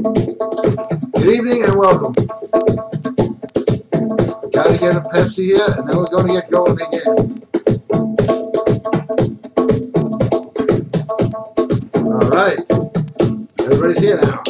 Good evening and welcome. Gotta get a Pepsi here, and then we're going to get going again. All right. Everybody's here now.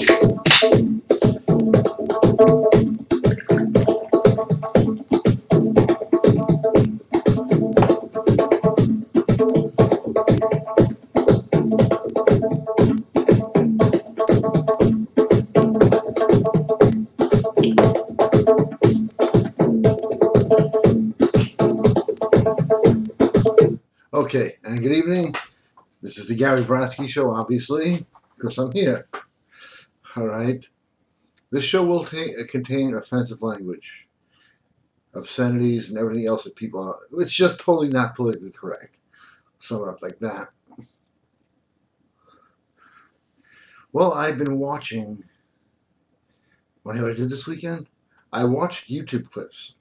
Okay, and good evening. This is the Gary Brodsky Show, obviously, because I'm here. All right. This show will contain offensive language, obscenities, and everything else that people are. It's just totally not politically correct. Sum it up like that. Well, I've been watching. What I did this weekend? I watched YouTube clips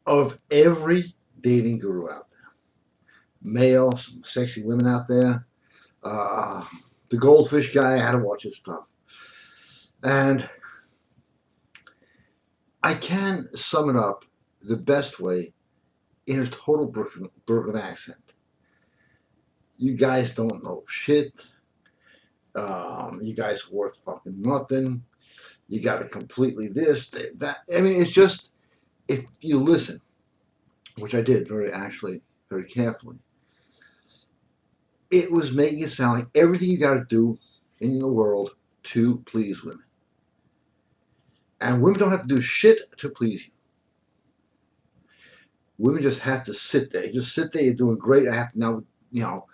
of every dating guru out there. Male, some sexy women out there. The goldfish guy, I had to watch his stuff. And I can sum it up the best way in a total Brooklyn accent. You guys don't know shit. You guys are worth fucking nothing. You got to completely this, that. I mean, it's just, if you listen, which I did very carefully, it was making it sound like everything you got to do in the world to please women. And women don't have to do shit to please you. Women just have to sit there. You just sit there, you're doing great. I have to now,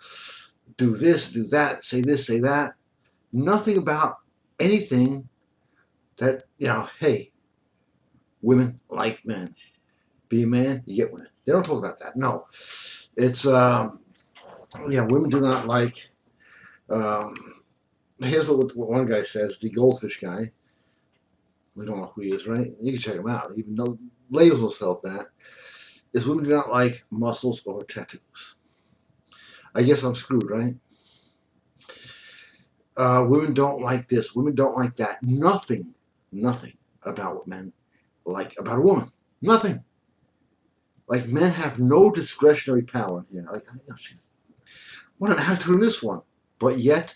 do this, do that, say this, say that. Nothing about anything that, hey, women like men. Be a man, you get women. They don't talk about that. No. It's, women do not like, here's what one guy says, the goldfish guy. We don't know who he is, right? You can check him out. Even though labels will sell that. Is women do not like muscles or tattoos. I guess I'm screwed, right? Women don't like this. Women don't like that. Nothing about what men like about a woman. Nothing. Like, men have no discretionary power here. Like, what an attitude in this one. But yet,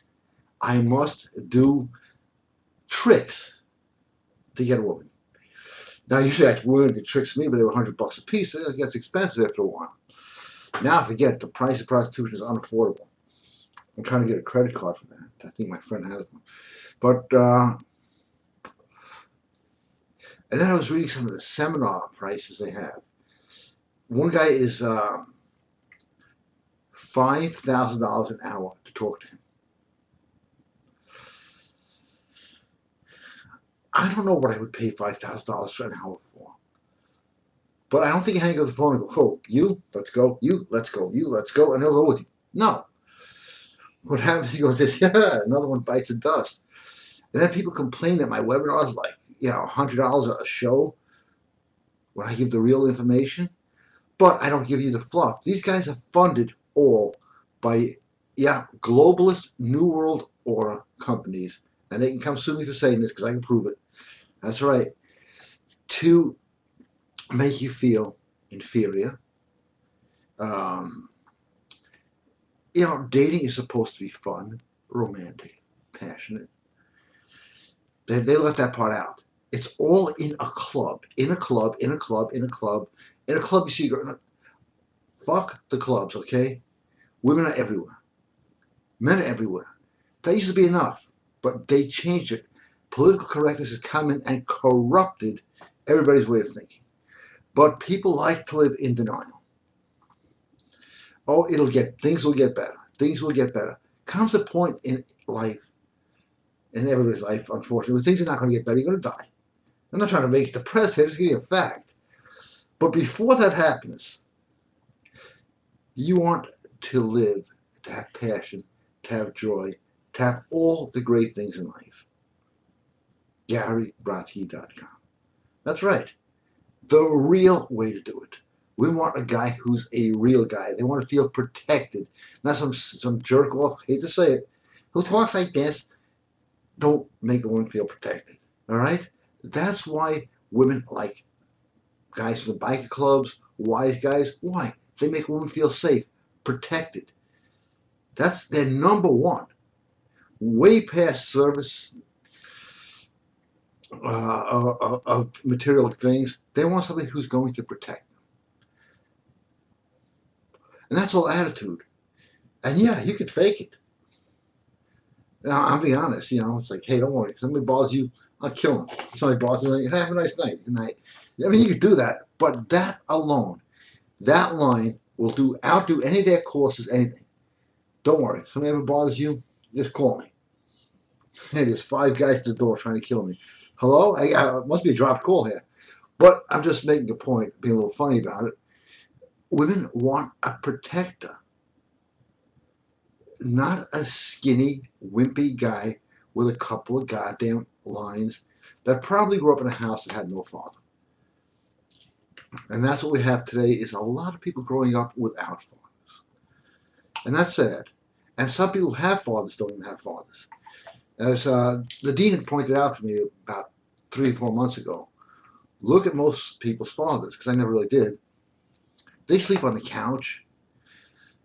I must do tricks to get a woman. Now, usually I have women that tricks me, but they were $100 a piece. It gets expensive after a while. Now, forget, the price of prostitution is unaffordable. I'm trying to get a credit card for that. I think my friend has one. But, and then I was reading some of the seminar prices they have. One guy is $5,000 an hour to talk to him. I don't know what I would pay $5,000 for an hour for. But I don't think you hang up the phone and go, oh, you, let's go, you, let's go, you, let's go, and he'll go with you. No. What happens, he goes, yeah, another one bites the dust. And then people complain that my webinar is like, $100 a show when I give the real information. But I don't give you the fluff. These guys are funded all by, globalist New World Order companies. And they can come sue me for saying this because I can prove it. That's right. To make you feel inferior. Dating is supposed to be fun, romantic, passionate. They left that part out. It's all in a club, in a club, in a club, in a club. In a club, you see, fuck the clubs, okay? Women are everywhere. Men are everywhere. That used to be enough, but they changed it. Political correctness has come in and corrupted everybody's way of thinking. But people like to live in denial. Oh, things will get better. Things will get better. Comes a point in life, in everybody's life, unfortunately, where things are not going to get better. You're going to die. I'm not trying to make it depressing. I'm just giving you a fact. But before that happens, you want to live, to have passion, to have joy, to have all the great things in life. GaryBrodsky.com. That's right. The real way to do it. We want a guy who's a real guy. They want to feel protected. Not some jerk off, hate to say it, who talks like this. don't make a woman feel protected. All right? That's why women like guys from the biker clubs, wise guys. Why? They make a woman feel safe, protected. That's their number one. Way past service of material things. They want somebody who's going to protect them. And that's all attitude. And yeah, you could fake it. Now, I'll be honest, it's like, hey, don't worry. If somebody bothers you, I'll kill them. If somebody bothers you, have a nice night. Good night. I mean, you could do that. But that alone, that line will outdo any of their courses, anything. Don't worry. If somebody ever bothers you, just call me. Hey, there's 5 guys at the door trying to kill me. Hello? I must be a dropped call here. But I'm just making a point, being a little funny about it. Women want a protector. Not a skinny, wimpy guy with a couple of goddamn lines that probably grew up in a house that had no father. And that's what we have today, is a lot of people growing up without fathers. And that's sad. And some people who have fathers don't even have fathers. As the dean had pointed out to me about 3 or 4 months ago, look at most people's fathers, because I never really did. They sleep on the couch.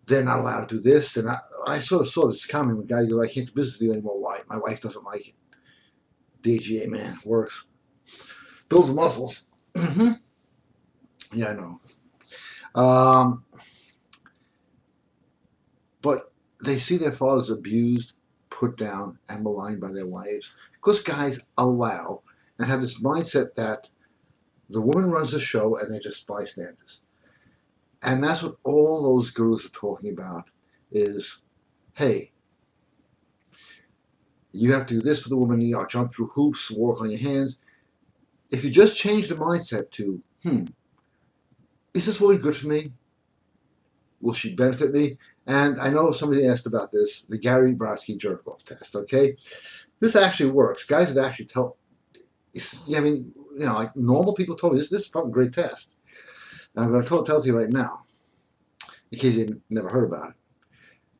They're not allowed to do this. They're not. I sort of saw this coming when guys go, I can't do business with you anymore. Why? My wife doesn't like it. DGA, man, works. Builds the muscles. Yeah, I know. But they see their fathers abused, put down, and maligned by their wives. Because guys allow and have this mindset that the woman runs the show and they're just bystanders. And that's what all those gurus are talking about is, hey, you have to do this for the woman, jump through hoops, work on your hands. If you just change the mindset to, is this woman good for me? Will she benefit me? And I know somebody asked about this, the Gary Brodsky jerk-off test, okay? This actually works. Guys have actually like normal people told me, this is a fucking great test. And I'm going to tell it to you right now, in case you never heard about it.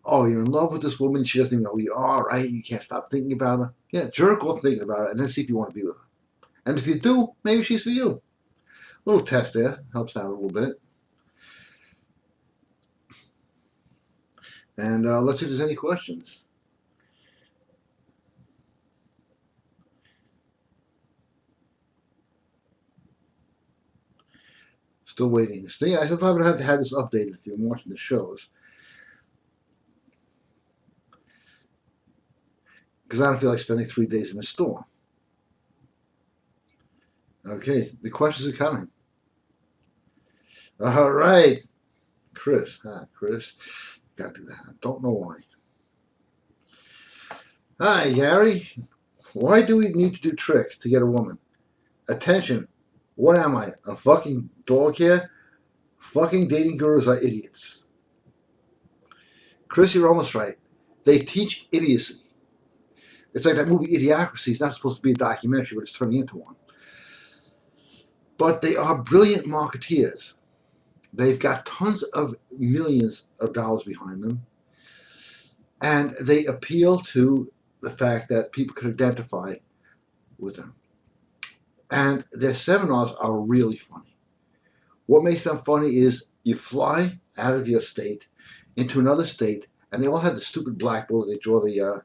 Oh, you're in love with this woman, she doesn't even know who you are, right? You can't stop thinking about her. Yeah, jerk off thinking about it, and then see if you want to be with her. And if you do, maybe she's for you. A little test there, helps out a little bit. And let's see if there's any questions. Still waiting. I still haven't had this updated if you're watching the shows. Because I don't feel like spending 3 days in a store. Okay, the questions are coming. All right. Chris. Chris. Got to do that. Don't know why. Hi, Gary. Why do we need to do tricks to get a woman? Attention. What am I? A fucking dog here? Fucking dating gurus are idiots. Chris, you're almost right. They teach idiocy. It's like that movie Idiocracy. It's not supposed to be a documentary, but it's turning into one. But they are brilliant marketeers. They've got tons of millions of dollars behind them. And they appeal to the fact that people can identify with them. And their seminars are really funny. What makes them funny is you fly out of your state into another state, and they all have the stupid blackboard. They draw the,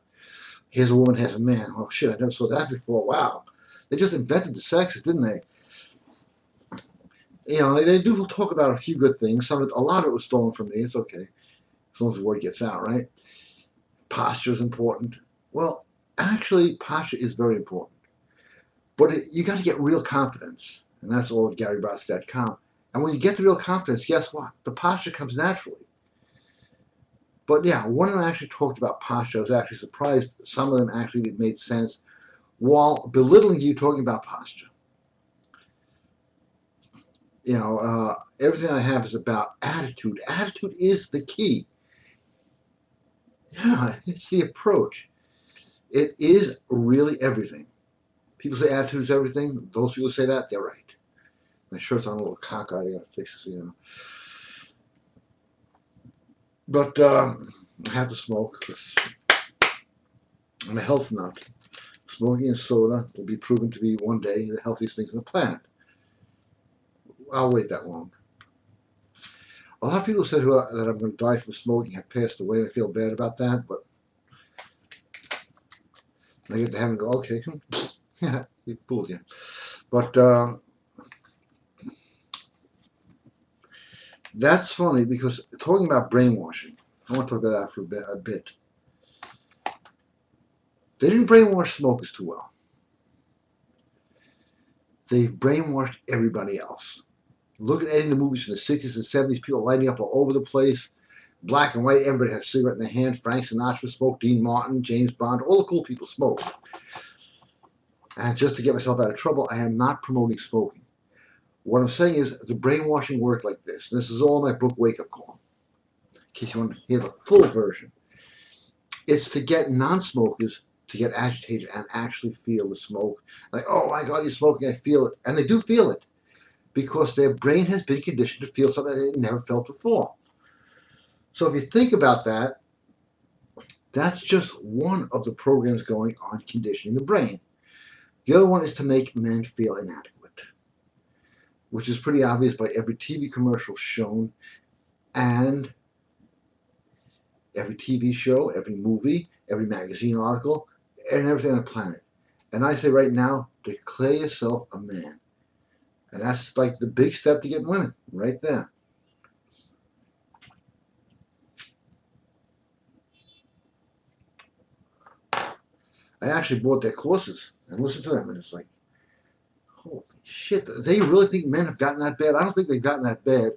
here's a woman, here's a man. Oh shit, I never saw that before. Wow. They just invented the sexes, didn't they? They do talk about a few good things. A lot of it was stolen from me. It's okay. As long as the word gets out, right? Posture is important. Well, actually, posture is very important. But you got to get real confidence. And that's all at GaryBrodsky.com. And when you get the real confidence, guess what? The posture comes naturally. But yeah, one of them actually talked about posture. I was actually surprised some of them actually made sense while belittling you talking about posture. Everything I have is about attitude. Attitude is the key. Yeah, it's the approach. It is really everything. People say attitude is everything. Those people say that, they're right. My shirt's on a little cockeyed. I gotta fix this, But I have to smoke because I'm a health nut. smoking and soda will be proven to be one day the healthiest things on the planet. I'll wait that long. A lot of people said that I'm going to die from smoking have passed away, and I feel bad about that, but I get to heaven and go, okay, yeah, we fooled you. But that's funny because talking about brainwashing, I want to talk about that for a bit. They didn't brainwash smokers too well. They've brainwashed everybody else. Look at any of the movies from the 60s and 70s, people lighting up all over the place. Black and white, everybody has a cigarette in their hand. Frank Sinatra smoked, Dean Martin, James Bond, all the cool people smoked. And just to get myself out of trouble, I am not promoting smoking. What I'm saying is the brainwashing worked like this. This is all in my book, Wake Up Call, in case you want to hear the full version. It's to get non-smokers to get agitated and actually feel the smoke. Like, oh my God, you're smoking, I feel it. And they do feel it because their brain has been conditioned to feel something they never felt before. So if you think about that, that's just one of the programs going on conditioning the brain. The other one is to make men feel inadequate, which is pretty obvious by every TV commercial shown and every TV show, every movie, every magazine article, and everything on the planet. And I say right now, declare yourself a man. And that's like the big step to get women, right there. I actually bought their courses and listened to them, and it's like, holy shit, they really think men have gotten that bad? I don't think they've gotten that bad.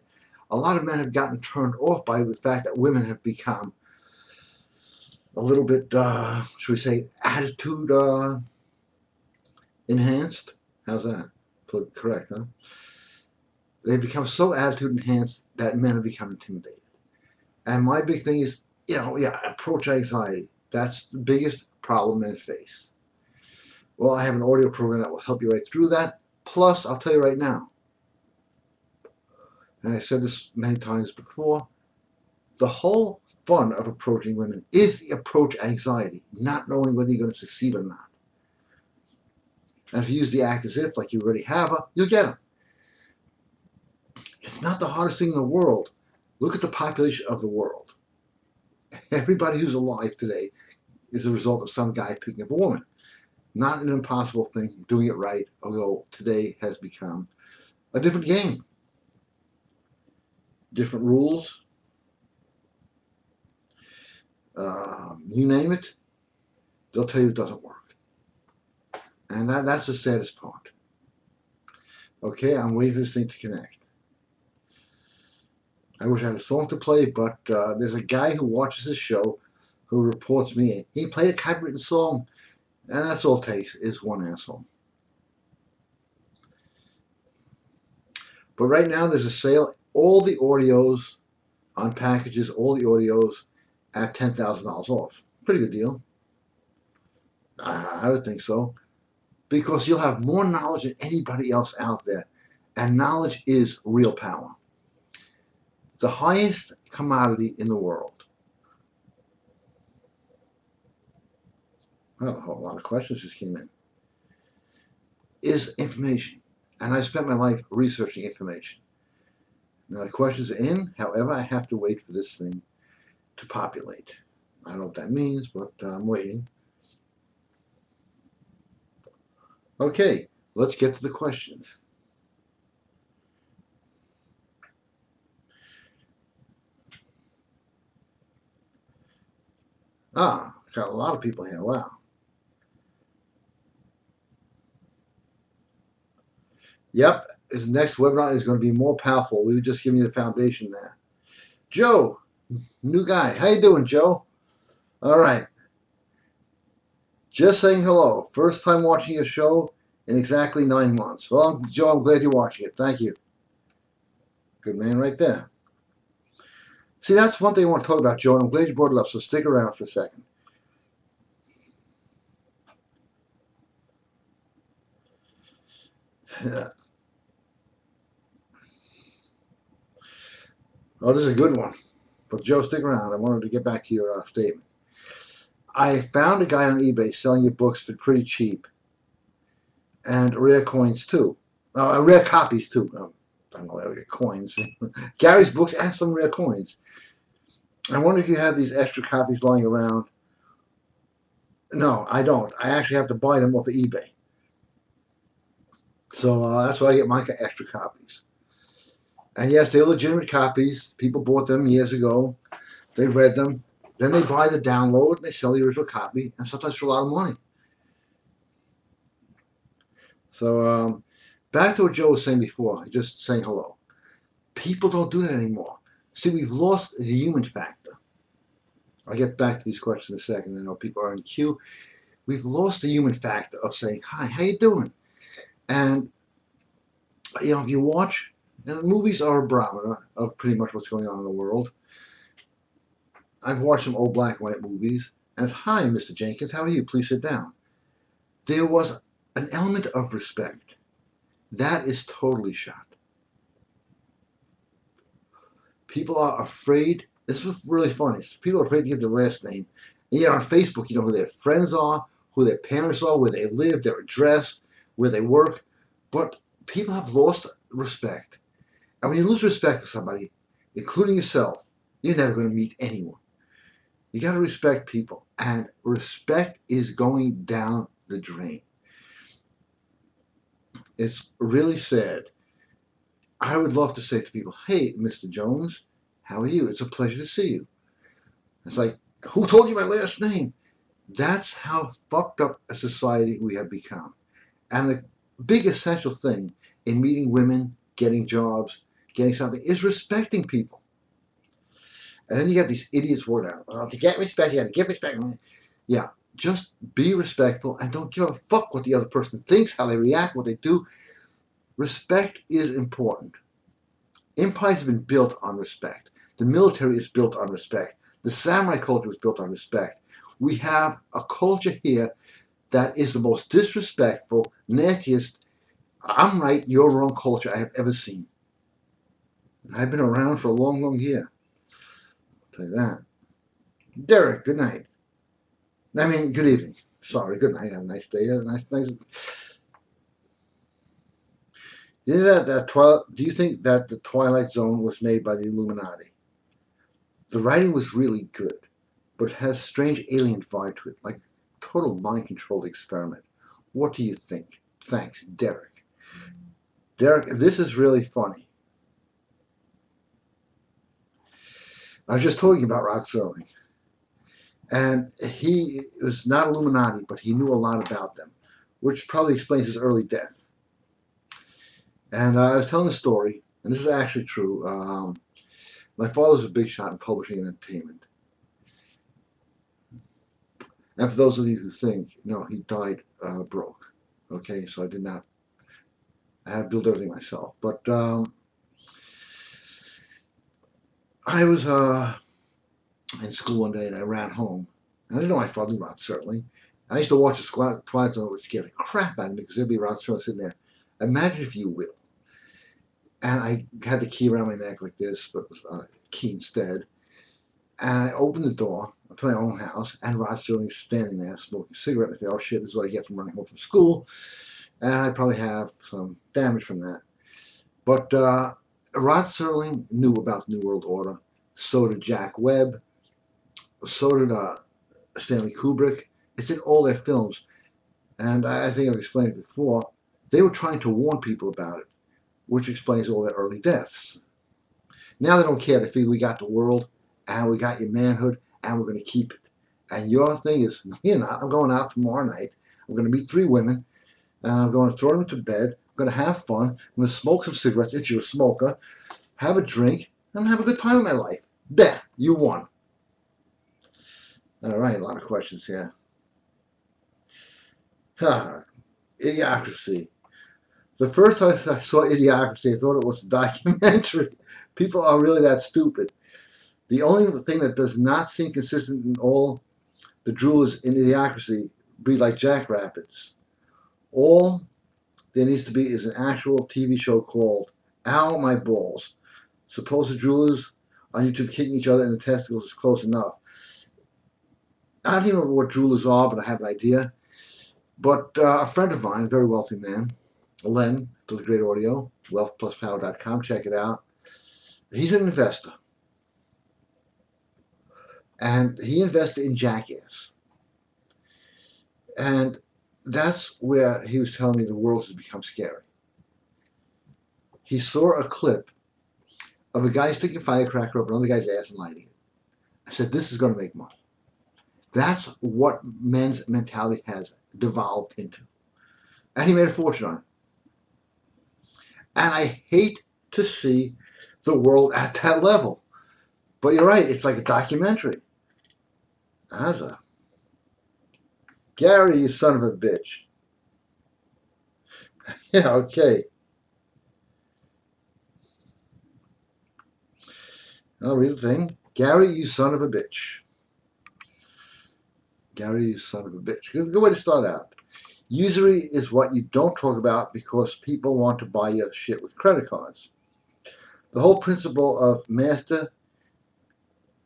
A lot of men have gotten turned off by the fact that women have become a little bit, should we say, attitude enhanced? How's that? Correct, huh? They've become so attitude enhanced that men have become intimidated. And my big thing is, approach anxiety. That's the biggest problem men face. Well, I have an audio program that will help you right through that. Plus, I'll tell you right now, and I said this many times before, the whole fun of approaching women is the approach anxiety, not knowing whether you're going to succeed or not. And if you use the act as if, like you already have her, you'll get her. It's not the hardest thing in the world. Look at the population of the world. Everybody who's alive today is a result of some guy picking up a woman. Not an impossible thing, doing it right, although today has become a different game. Different rules. You name it, they'll tell you it doesn't work. And that's the saddest part. Okay, I'm waiting for this thing to connect. I wish I had a song to play, but there's a guy who watches this show who reports me. He played a copywritten song, and that's all it takes is one asshole. But right now there's a sale. All the audios on packages, all the audios at $10,000 off. Pretty good deal. I would think so. Because you'll have more knowledge than anybody else out there. And knowledge is real power. The highest commodity in the world. Oh, a lot of questions just came in. Is information. And I spent my life researching information. Now the questions are in, however, I have to wait for this thing to populate. I don't know what that means, but I'm waiting. Okay, let's get to the questions. Got a lot of people here, wow. Yep, this next webinar is going to be more powerful. We were just giving you the foundation there. Joe, new guy. How you doing, Joe? All right. Just saying hello. First time watching your show in exactly 9 months. Well, Joe, I'm glad you're watching it. Thank you. Good man right there. See, that's one thing I want to talk about, Joe, and I'm glad you brought it up, so stick around for a second. Oh, this is a good one. But Joe, stick around. I wanted to get back to your statement. I found a guy on eBay selling your books for pretty cheap, and rare coins too. Rare copies too. I don't know, rare coins. Gary's books and some rare coins. I wonder if you have these extra copies lying around. No, I don't. I actually have to buy them off of eBay. So that's why I get my extra copies. And yes, they're legitimate copies. People bought them years ago. They read them. Then they buy the download and they sell the original copy, and sometimes for a lot of money. So back to what Joe was saying before, just saying hello. People don't do that anymore. See, we've lost the human factor. I'll get back to these questions in a second. I know people are in queue. We've lost the human factor of saying, hi, how you doing? And, you know, if you watch, and movies are a barometer of pretty much what's going on in the world. I've watched some old black and white movies, and it's, hi, Mr. Jenkins, how are you? Please sit down. There was an element of respect. That is totally shot. People are afraid. This was really funny. People are afraid to give their last name. And yet on Facebook, you know who their friends are, who their parents are, where they live, their address, where they work. But people have lost respect. And when you lose respect for somebody, including yourself, you're never going to meet anyone. You got to respect people. And respect is going down the drain. It's really sad. I would love to say to people, hey, Mr. Jones, how are you? It's a pleasure to see you. It's like, who told you my last name? That's how fucked up a society we have become. And the big essential thing in meeting women, getting jobs, getting something, is respecting people. And then you got these idiots word out. Well, to get respect, you got to give respect. Yeah, just be respectful and don't give a fuck what the other person thinks, how they react, what they do. Respect is important. Empires have been built on respect. The military is built on respect. The samurai culture was built on respect. We have a culture here that is the most disrespectful, nastiest, I'm right, you're wrong culture I have ever seen. I've been around for a long, long year. I'll tell you that. Derek, good night. I mean, good evening. Sorry, good night. Have a nice day. Nice. Do you think that the Twilight Zone was made by the Illuminati? The writing was really good, but it has a strange alien vibe to it, like a total mind-controlled experiment. What do you think? Thanks, Derek. Derek, this is really funny. I was just talking about Rod Serling. And he was not Illuminati, but he knew a lot about them, which probably explains his early death. And I was telling a story, and this is actually true. My father was a big shot in publishing and entertainment. And for those of you who think, no, he died broke. Okay, so I had to build everything myself. But I was in school one day and I ran home. And I didn't know my father knew Rod Serling. I used to watch the Twilight Zone, which scared the crap out of me because there'd be Rod Serling sitting there. Imagine if you will. And I had the key around my neck like this, but it was a key instead. And I opened the door to my own house, and Rod Serling was standing there smoking a cigarette. And I thought, oh shit, this is what I get from running home from school. And I probably have some damage from that. But Rod Serling knew about the New World Order. So did Jack Webb. So did Stanley Kubrick. It's in all their films. And I think I've explained it before. They were trying to warn people about it, which explains all their early deaths. Now they don't care. They figure we got the world, and we got your manhood, and we're going to keep it. And your thing is, no, you're not. I'm going out tomorrow night. I'm going to meet 3 women, and I'm going to throw them to bed. I'm going to have fun. I'm going to smoke some cigarettes if you're a smoker, have a drink, and have a good time in my life. There, you won. All right, a lot of questions here. Idiocracy. The first time I saw Idiocracy, I thought it was a documentary. People are really that stupid. The only thing that does not seem consistent in all the droolers in Idiocracy breed like jackrabbits. All there needs to be is an actual TV show called Ow My Balls. Suppose the droolers on YouTube kicking each other in the testicles is close enough. I don't even know what jewelers are, but I have an idea. But a friend of mine, a very wealthy man, Len, does great audio, wealthpluspower.com, check it out. He's an investor. And he invested in Jackass. And that's where he was telling me the world has become scary. He saw a clip of a guy sticking a firecracker up another guy's ass and lighting it. I said, this is going to make money. That's what men's mentality has devolved into. And he made a fortune on it. And I hate to see the world at that level. But you're right, it's like a documentary. Gary, you son of a bitch. Yeah, okay. I'll read the thing. Gary, you son of a bitch. Gary, you son of a bitch. Good way to start out. Usury is what you don't talk about because people want to buy your shit with credit cards. The whole principle of master,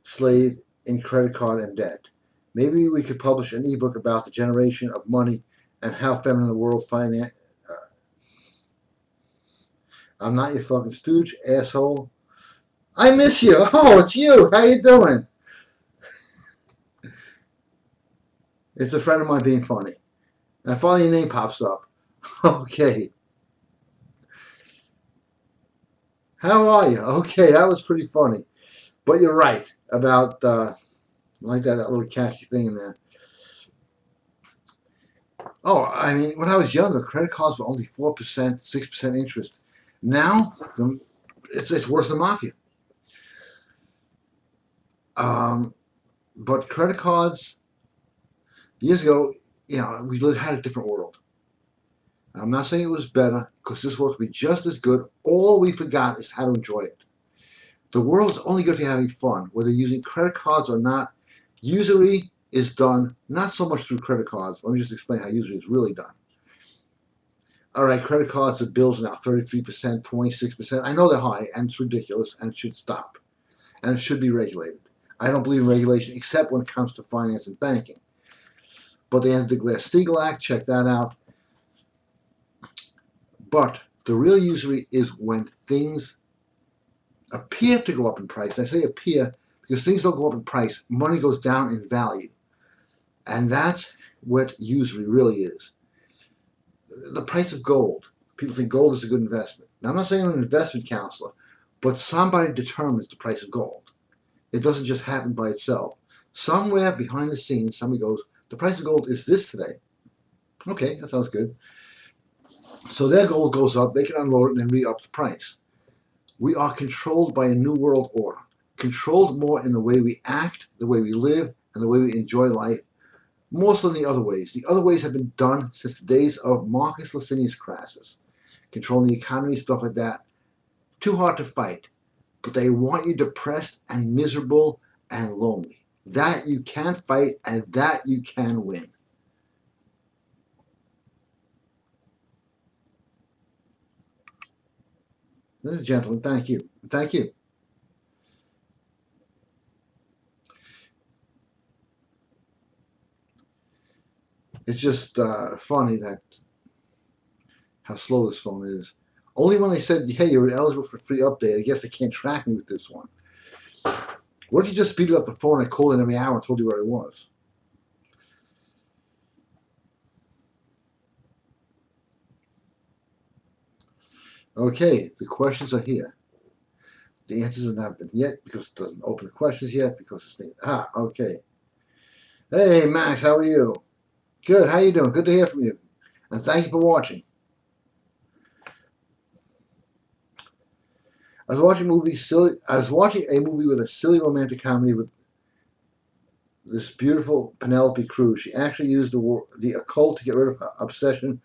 slave in credit card and debt. Maybe we could publish an ebook about the generation of money and how feminine the world finance. I'm not your fucking stooge, asshole. I miss you. Oh, it's you. How you doing? It's a friend of mine being funny. And finally your name pops up. Okay. How are you? Okay, that was pretty funny. But you're right about, like that little catchy thing in there. Oh, I mean, when I was younger, credit cards were only 4%, 6% interest. Now, it's worse than mafia. But credit cards, years ago, you know, we had a different world. I'm not saying it was better, because this world could be just as good. All we forgot is how to enjoy it. The world's only good if you're having fun, whether you're using credit cards or not. Usury is done not so much through credit cards. Let me just explain how usury is really done. All right, credit cards, the bills are now 33%, 26%. I know they're high, and it's ridiculous, and it should stop. And it should be regulated. I don't believe in regulation, except when it comes to finance and banking. But they ended the Glass-Steagall Act, check that out. But the real usury is when things appear to go up in price. I say appear because things don't go up in price. Money goes down in value. And that's what usury really is. The price of gold. People think gold is a good investment. Now, I'm not saying I'm an investment counselor, but somebody determines the price of gold. It doesn't just happen by itself. Somewhere behind the scenes, somebody goes, the price of gold is this today. Okay, that sounds good. So their gold goes up, they can unload it and then re-up the price. We are controlled by a new world order. Controlled more in the way we act, the way we live, and the way we enjoy life, more so than the other ways. The other ways have been done since the days of Marcus Licinius Crassus. Controlling the economy, stuff like that. Too hard to fight. But they want you depressed and miserable and lonely. That you can fight and that you can win. Ladies and gentlemen, thank you. Thank you. It's just funny that how slow this phone is. Only when they said, hey, you're eligible for free update, I guess they can't track me with this one. What if you just speeded up the phone and called in every hour and told you where it was? Okay, the questions are here. The answers have not been yet because it doesn't open the questions yet because it's okay. Hey Max, how are you? Good, how you doing? Good to hear from you. And thank you for watching. I was watching a movie with a silly romantic comedy with this beautiful Penelope Cruz. She actually used the occult to get rid of her obsession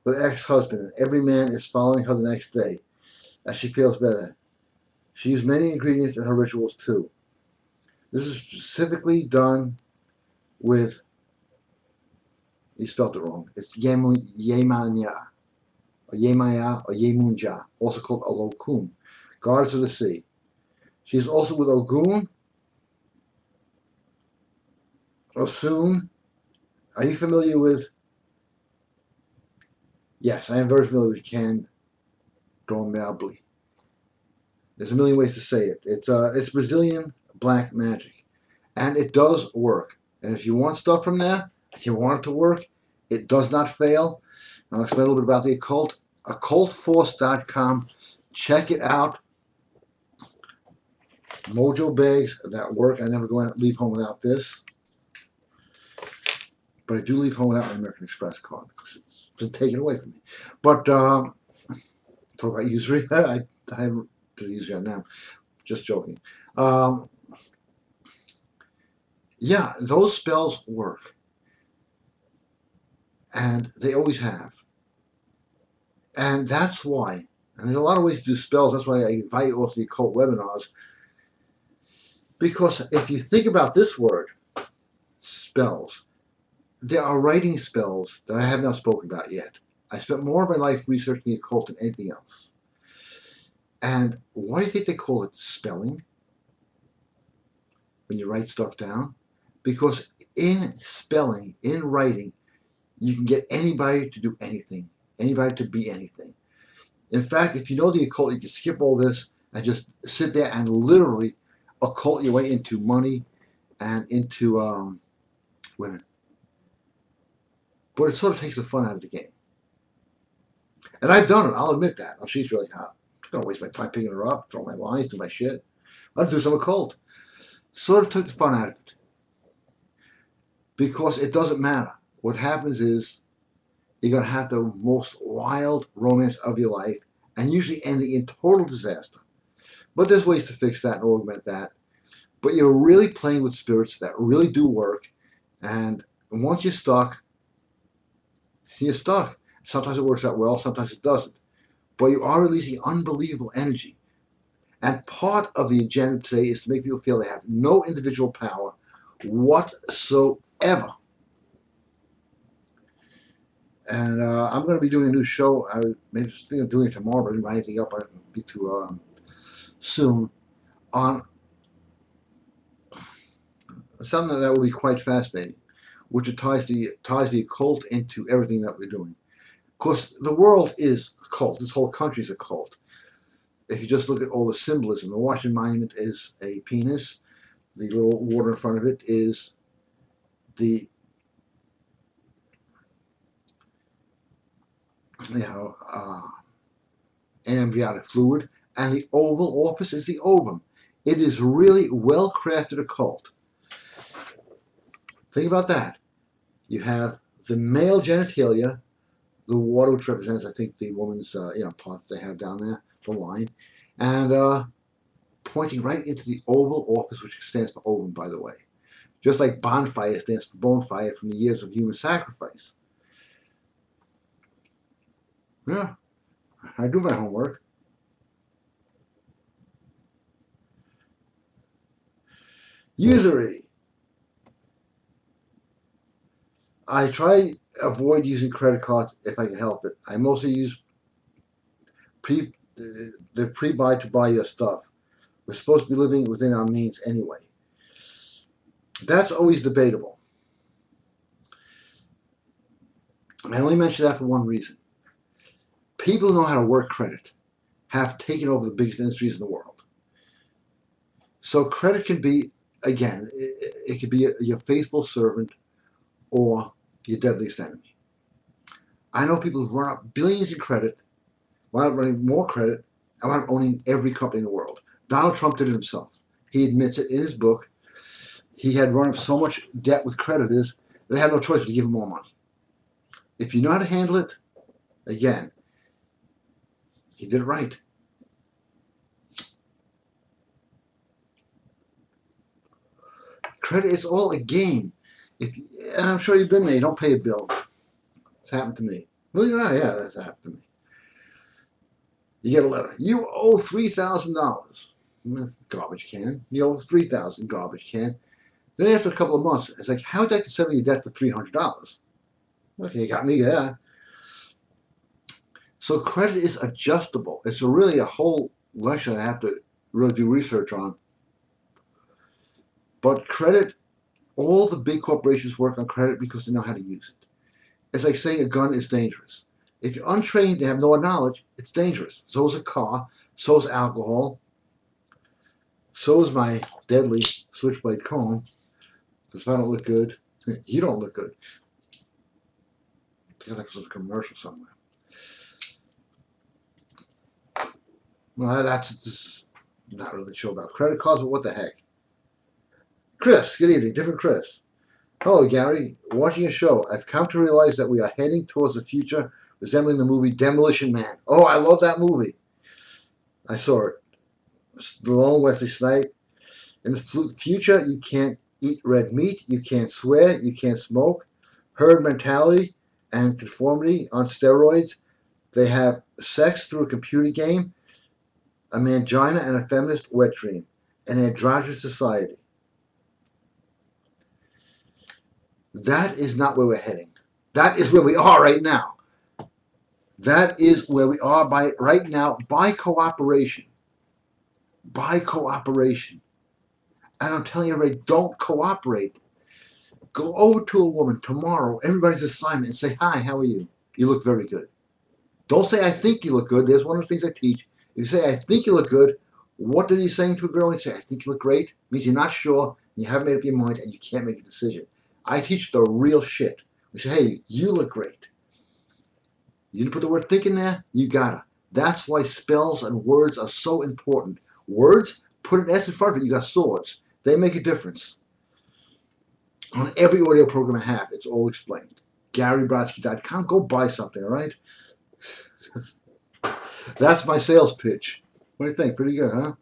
with ex-husband, and every man is following her the next day as she feels better. She used many ingredients in her rituals too. This is specifically done with, you spelled it wrong, it's Yemaya, or Yemaya, or Yemunja, also called Olokun, goddess of the sea. She is also with Ogun, Soon. Are you familiar with? Yes, I am very familiar with Can Domblé. There's a million ways to say it. It's Brazilian black magic, and it does work. And if you want stuff from there, if you want it to work, it does not fail. And I'll explain a little bit about the occult. Occultforce.com. Check it out. Mojo bags that work. I never leave home without this. But I do leave home without my American Express card because it's been taken away from me. But talk about usury. I have to use it now. Just joking. Yeah, those spells work. And they always have. And that's why. And there's a lot of ways to do spells. That's why I invite you all to the occult webinars. Because if you think about this word, spells, there are writing spells that I have not spoken about yet. I spent more of my life researching the occult than anything else. And why do you think they call it spelling when you write stuff down? Because in spelling, in writing, you can get anybody to do anything, anybody to be anything. In fact, if you know the occult, you can skip all this and just sit there and literally occult your way into money and into women. But it sort of takes the fun out of the game. And I've done it, I'll admit that. Oh, she's really hot. I'm going to waste my time picking her up, throw my lines, do my shit. I'll do some occult. Sort of took the fun out of it. Because it doesn't matter. What happens is you're going to have the most wild romance of your life and usually ending in total disaster. But there's ways to fix that and augment that. But you're really playing with spirits that really do work. And once you're stuck, you're stuck. Sometimes it works out well, sometimes it doesn't. But you are releasing unbelievable energy. And part of the agenda today is to make people feel they have no individual power whatsoever. And I'm going to be doing a new show. I maybe think of doing it tomorrow, but I didn't write anything up. I didn't be too soon on something that will be quite fascinating, which ties the occult into everything that we're doing. Of course, the world is a cult. This whole country is a cult. If you just look at all the symbolism, the Washington Monument is a penis. The little water in front of it is the amniotic fluid, and the Oval Office is the ovum. It is really well-crafted occult. Think about that. You have the male genitalia, the water, which represents, I think, the woman's part they have down there, the line, and pointing right into the Oval Office, which stands for ovum, by the way. Just like bonfire stands for bonfire from the years of human sacrifice. Yeah, I do my homework. Usury. I try avoid using credit cards if I can help it. I mostly use the pre-buy to buy your stuff. We're supposed to be living within our means anyway. That's always debatable. I only mention that for one reason. People who know how to work credit have taken over the biggest industries in the world. So credit can be, again, it could be your faithful servant or your deadliest enemy. I know people who've run up billions in credit, wound up running more credit, and wound up owning every company in the world. Donald Trump did it himself. He admits it in his book. He had run up so much debt with creditors, they had no choice but to give him more money. If you know how to handle it, again, he did it right. Credit is all a game. And I'm sure you've been there. You don't pay a bill. It's happened to me. Well, yeah, that's happened to me. You get a letter. You owe $3,000. Garbage can. You owe $3,000. Garbage can. Then after a couple of months, it's like, how did I consider your debt for $300? Okay, you got me there. So credit is adjustable. It's really a whole lesson I have to really do research on. But credit All the big corporations work on credit because they know how to use it. It's like saying a gun is dangerous. If you're untrained, they have no knowledge, it's dangerous. So is a car, so is alcohol, so is my deadly switchblade comb. Because if I don't look good, you don't look good. I think that was a commercial somewhere. Well, that's not really a show about credit cards, but what the heck. Chris, good evening. Different Chris. Hello, Gary. Watching a show, I've come to realize that we are heading towards a future resembling the movie Demolition Man. Oh, I love that movie. I saw it. Stallone, Wesley Snipes. In the future, you can't eat red meat, you can't swear, you can't smoke. Herd mentality and conformity on steroids. They have sex through a computer game, a mangina and a feminist wet dream, an androgynous society. That is not where we're heading. That is where we are right now. That is where we are right now by cooperation. By cooperation. And I'm telling you already, don't cooperate. Go over to a woman tomorrow, everybody's assignment, and say, hi, how are you? You look very good. Don't say, I think you look good. There's one of the things I teach. If you say, I think you look good, what are you saying to a girl? And say, I think you look great. It means you're not sure, and you haven't made up your mind, and you can't make a decision. I teach the real shit. We say, hey, you look great. You didn't put the word think in there? You gotta. That's why spells and words are so important. Words, put an S in front of it, you got swords. They make a difference. On every audio program I have, it's all explained. GaryBrodsky.com. Go buy something, all right? That's my sales pitch. What do you think? Pretty good, huh?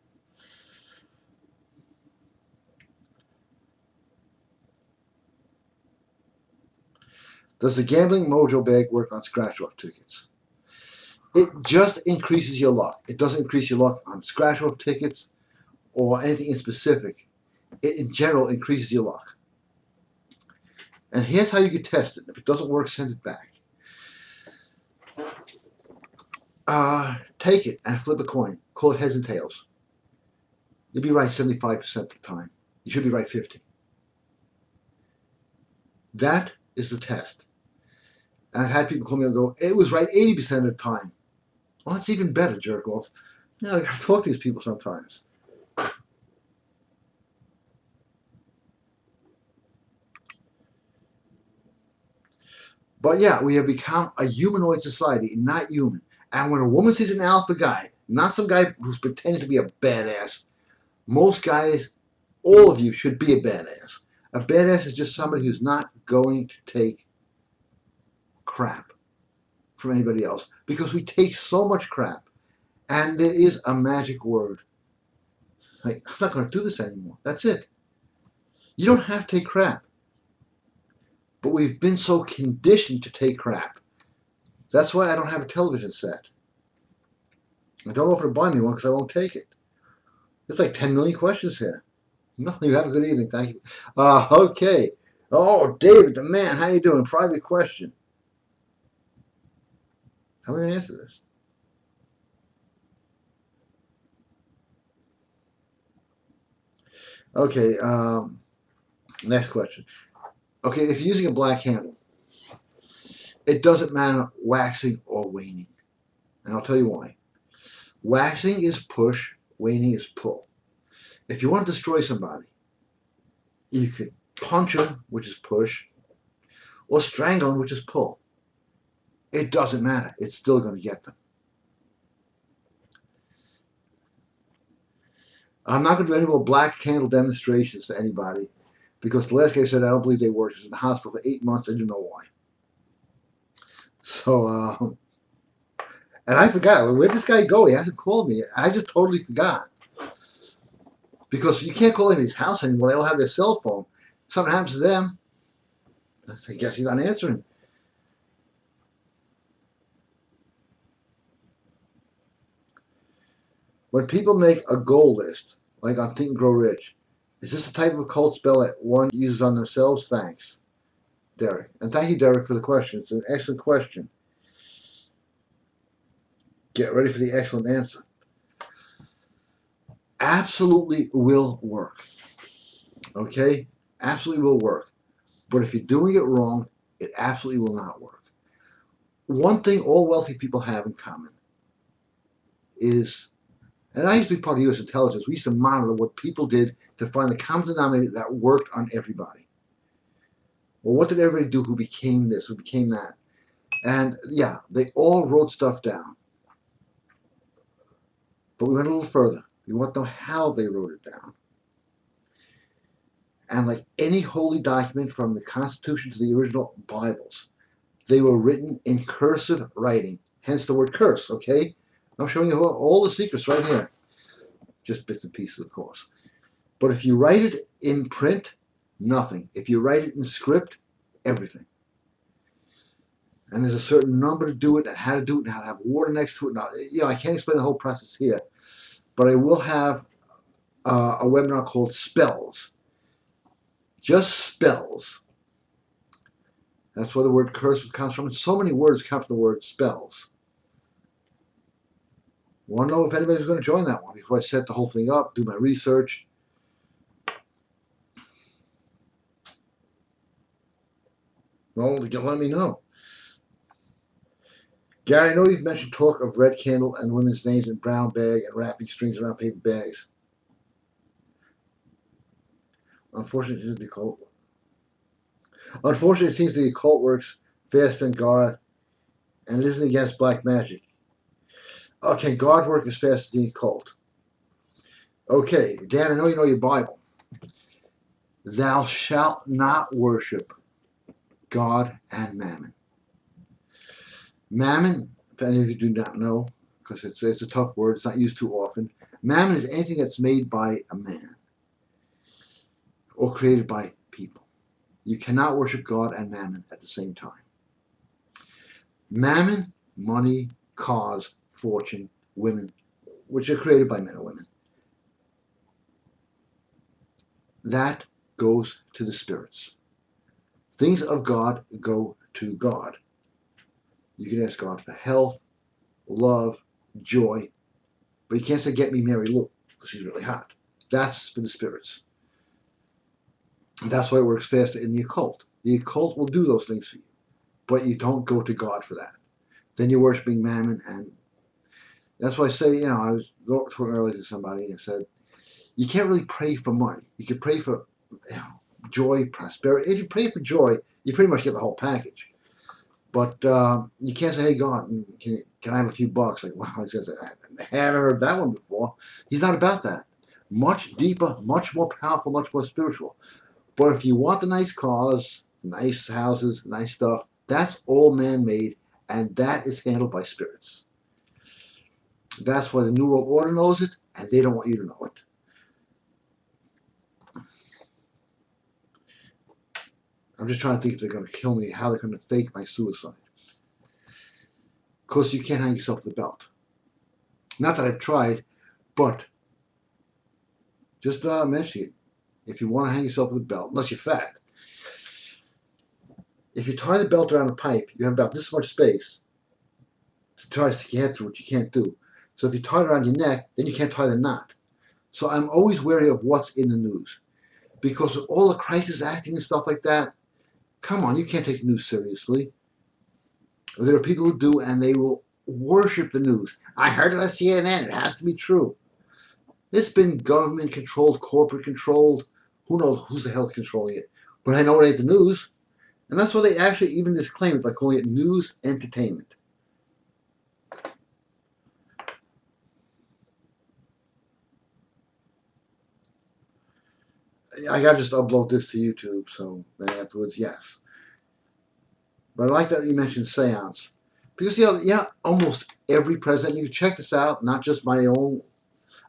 Does the Gambling Mojo bag work on scratch-off tickets? It just increases your luck. It doesn't increase your luck on scratch-off tickets or anything in specific. It, in general, increases your luck. And here's how you can test it. If it doesn't work, send it back. Take it and flip a coin. Call it heads and tails. You'll be right 75% of the time. You should be right 50%. That is the test. And I've had people call me and go, it was right 80% of the time. Well, that's even better, jerk off. You know, I gotta talk to these people sometimes. But yeah, we have become a humanoid society, not human. And when a woman sees an alpha guy, not some guy who's pretending to be a badass, most guys, all of you should be a badass. A badass is just somebody who's not going to take crap from anybody else. Because we take so much crap. And there is a magic word. Like, I'm not going to do this anymore. That's it. You don't have to take crap. But we've been so conditioned to take crap. That's why I don't have a television set. I don't offer to buy me one because I won't take it. There's like 10 million questions here. No, you have a good evening. Thank you. Okay. Oh, David, the man. How you doing? Private question. How am I going to answer this? Okay. Next question. Okay, if you're using a black handle, it doesn't matter waxing or waning. And I'll tell you why. Waxing is push, waning is pull. If you want to destroy somebody, you could punch them, which is push, or strangle them, which is pull. It doesn't matter. It's still going to get them. I'm not going to do any more black candle demonstrations to anybody because the last guy said I don't believe they worked. He was in the hospital for 8 months. I didn't know why. So, and I forgot. Where'd this guy go? He hasn't called me. I just totally forgot. Because you can't call anybody's house anymore. They all have their cell phone. Something happens to them. I guess he's not answering. When people make a goal list, like on Think and Grow Rich, is this the type of a cold spell that one uses on themselves? Thanks, Derek. And thank you, Derek, for the question. It's an excellent question. Get ready for the excellent answer. Absolutely will work. Okay? absolutely will work. But if you're doing it wrong, it absolutely will not work. One thing all wealthy people have in common is, and I used to be part of U.S. intelligence, we used to monitor what people did to find the common denominator that worked on everybody. Well, what did everybody do who became this, who became that? And yeah, they all wrote stuff down. But we went a little further. We want to know how they wrote it down. And like any holy document from the Constitution to the original Bibles, they were written in cursive writing, hence the word curse, okay? I'm showing you all the secrets right here. Just bits and pieces, of course. But if you write it in print, nothing. If you write it in script, everything. And there's a certain number to do it, and how to do it, and how to have water next to it. Now, I can't explain the whole process here, but I will have a webinar called Spells. Just spells. That's where the word cursive comes from. And so many words come from the word spells. Want to know if anybody's going to join that one before I set the whole thing up, do my research. Well, let me know. Gary, I know you've mentioned talk of red candle and women's names in brown bag and wrapping strings around paper bags. Unfortunately, it seems the occult works fast than God, and it isn't against black magic. Can God work as fast as the occult? Okay, Dan, I know you know your Bible. Thou shalt not worship God and mammon. Mammon, if any of you do not know, because it's a tough word, it's not used too often. Mammon is anything that's made by a man or created by people. You cannot worship God and mammon at the same time. Mammon, money, cause, fortune, women, which are created by men or women. That goes to the spirits. Things of God go to God. You can ask God for health, love, joy, but you can't say, get me Mary Lou, because she's really hot. That's for the spirits. That's why it works faster in the occult. The occult will do those things for you, but you don't go to God for that. Then you're worshiping mammon, and that's why I say, I was talking earlier to somebody and said, you can't really pray for money. You can pray for joy, prosperity. If you pray for joy, you pretty much get the whole package. But you can't say, hey, God, can I have a few bucks? Like, wow, I haven't heard that one before. He's not about that. Much deeper, much more powerful, much more spiritual. But if you want the nice cars, nice houses, nice stuff, that's all man-made, and that is handled by spirits. That's why the New World Order knows it, and they don't want you to know it. I'm just trying to think if they're going to kill me, how they're going to fake my suicide. Of course, you can't hang yourself with a belt. Not that I've tried, but just mention it. If you want to hang yourself with a belt, unless you're fat. If you tie the belt around a pipe, you have about this much space to try to stick your head through, which you can't do. So if you tie it around your neck, then you can't tie the knot. So I'm always wary of what's in the news. Because of all the crisis acting and stuff like that, come on, you can't take the news seriously. There are people who do, and they will worship the news. I heard it on CNN. It has to be true. It's been government-controlled, corporate-controlled. Who knows who's the hell controlling it? But I know it ain't the news. And that's why they actually even disclaim it by calling it news entertainment. I gotta just upload this to YouTube, so then afterwards, yes. But I like that you mentioned seance. Because, almost every president, you can check this out, not just my own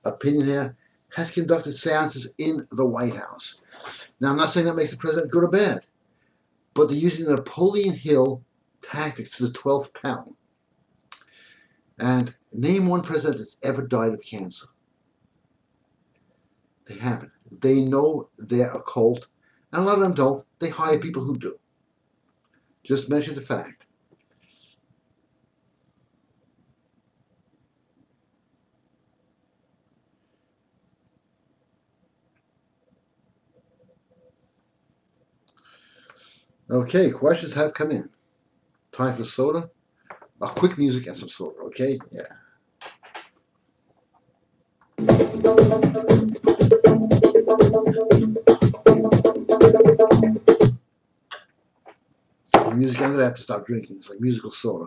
opinion here, has conducted seances in the White House. Now, I'm not saying that makes the president good or bad, but they're using the Napoleon Hill tactics to the 12th pound. And name one president that's ever died of cancer. They haven't. They know they're occult, and a lot of them don't. They hire people who do. Just mention the fact. Okay, questions have come in. Time for soda. Quick music and some soda, okay? Yeah. The music, I'm gonna have to stop drinking. It's like musical soda.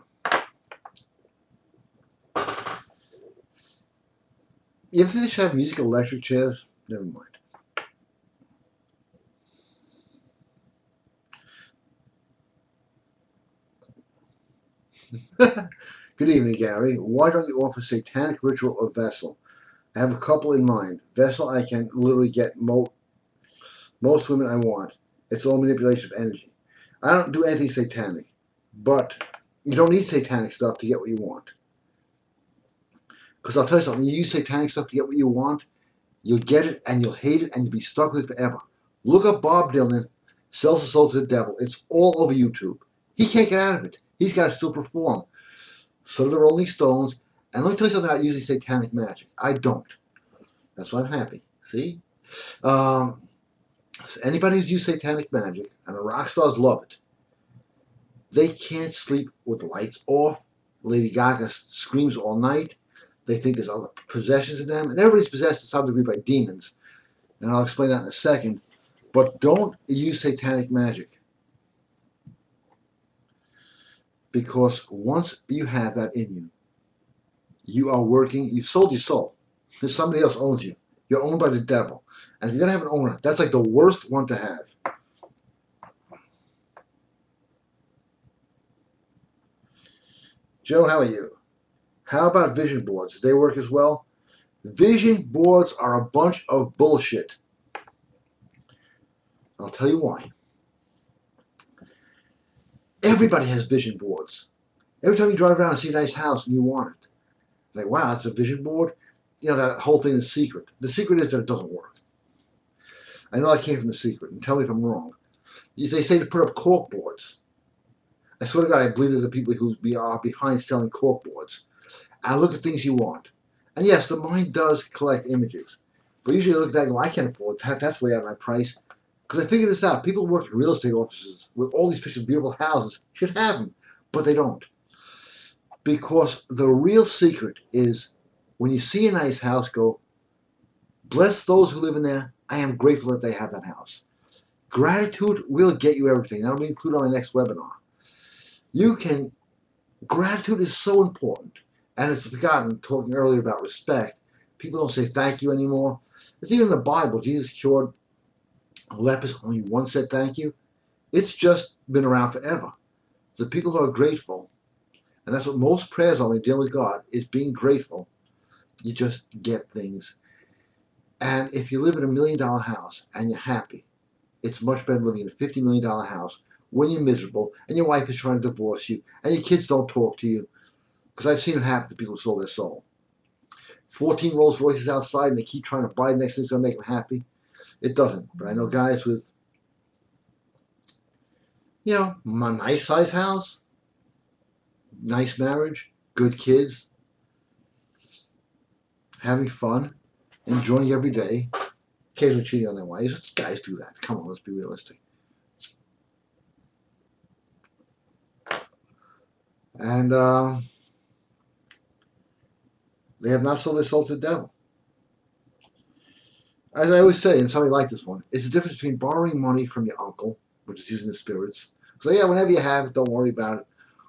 You think they should have musical electric chairs? Never mind. Good evening, Gary. Why don't you offer satanic ritual of vessel? I have a couple in mind. Vessel, I can literally get most women I want. It's all manipulation of energy. I don't do anything satanic, but you don't need satanic stuff to get what you want. Because I'll tell you something, you use satanic stuff to get what you want, you'll get it and you'll hate it and you'll be stuck with it forever. Look up Bob Dylan, Sells His Soul to the Devil. It's all over YouTube. He can't get out of it. He's got to still perform. So do the Rolling Stones. And let me tell you something about using satanic magic. I don't. That's why I'm happy. See? So anybody who's used satanic magic, and the rock stars love it, they can't sleep with the lights off. Lady Gaga screams all night. They think there's other possessions in them. And everybody's possessed to some degree by demons. And I'll explain that in a second. But don't use satanic magic. Because once you have that in you, you are working, you've sold your soul. If somebody else owns you, you're owned by the devil. And if you're going to have an owner, that's like the worst one to have. Joe, how are you? How about vision boards? Do they work as well? Vision boards are a bunch of bullshit. I'll tell you why. Everybody has vision boards. Every time you drive around and see a nice house and you want it, like, wow, that's a vision board. You know, that whole thing is secret. The secret is that it doesn't work. I know I came from The Secret, and tell me if I'm wrong. They say to put up cork boards. I swear to God, I believe there's the people who are behind selling cork boards. And look at things you want. And yes, the mind does collect images. But usually I look at that and go, I can't afford that. That's way out of my price. Because I figured this out. People who work in real estate offices with all these pictures of beautiful houses should have them. But they don't. Because the real secret is when you see a nice house, go, bless those who live in there. I am grateful that they have that house. Gratitude will get you everything. That'll be included on my next webinar. Gratitude is so important. And it's forgotten, talking earlier about respect. People don't say thank you anymore. It's even in the Bible. Jesus cured lepers, only once said thank you. It's just been around forever. The people who are grateful, and that's what most prayers are when you deal with God, is being grateful. You just get things. And if you live in $1 million house and you're happy, it's much better living in a $50 million house when you're miserable and your wife is trying to divorce you and your kids don't talk to you. Because I've seen it happen to people who sold their soul. 14 Rolls Royces outside and they keep trying to buy the next thing that's going to make them happy. It doesn't. But I know guys with, you know, a nice size house, nice marriage, good kids, having fun, enjoying every day, occasionally cheating on their wives. Guys do that. Come on, let's be realistic. And they have not sold their soul to the devil. As I always say, and somebody like this one, it's the difference between borrowing money from your uncle, which is using the spirits. So yeah, whenever you have it, don't worry about it.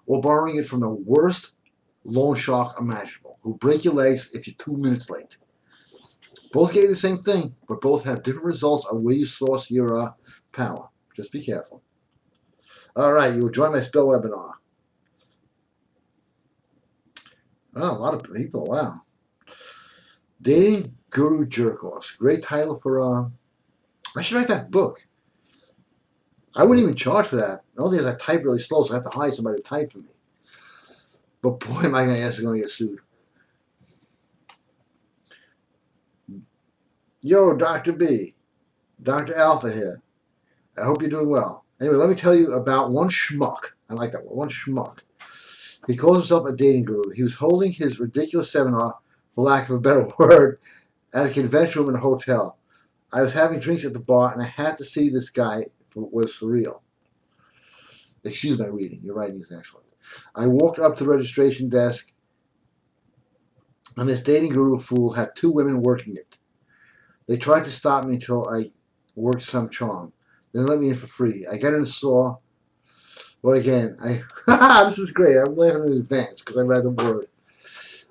Or borrowing it from the worst loan shark imaginable, who break your legs if you're 2 minutes late. Both get you the same thing, but both have different results on where you source your power. Just be careful. All right, you will join my spell webinar. Oh, a lot of people, wow. Dating Guru Jerk-Offs. Great title for, I should write that book. I wouldn't even charge for that. The only thing is I type really slow, so I have to hire somebody to type for me. But boy, am I going to ask going to get sued. Yo, Dr. B. Dr. Alpha here. I hope you're doing well. Anyway, let me tell you about one schmuck. I like that word, one schmuck. He calls himself a dating guru. He was holding his ridiculous seminar, for lack of a better word, at a convention room in a hotel. I was having drinks at the bar, and I had to see this guy if it was for real. Excuse my reading. Your writing is excellent. I walked up to the registration desk, and this dating guru fool had 2 women working it. They tried to stop me until I worked some charm. They let me in for free. I got in and saw. Well, again, this is great. I'm laughing in advance because I read the word.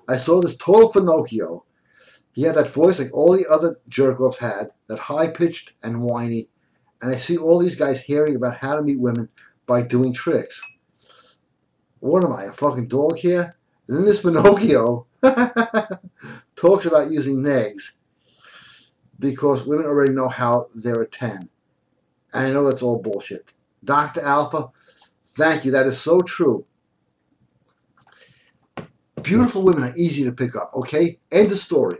I saw this total Finocchio. He had that voice like all the other jerk-offs had, that high-pitched and whiny. And I see all these guys hearing about how to meet women by doing tricks. What am I, a fucking dog here? And then this Finocchio talks about using negs because women already know how they're a 10. And I know that's all bullshit. Dr. Alpha, thank you. That is so true. Beautiful women are easy to pick up, okay? End of story.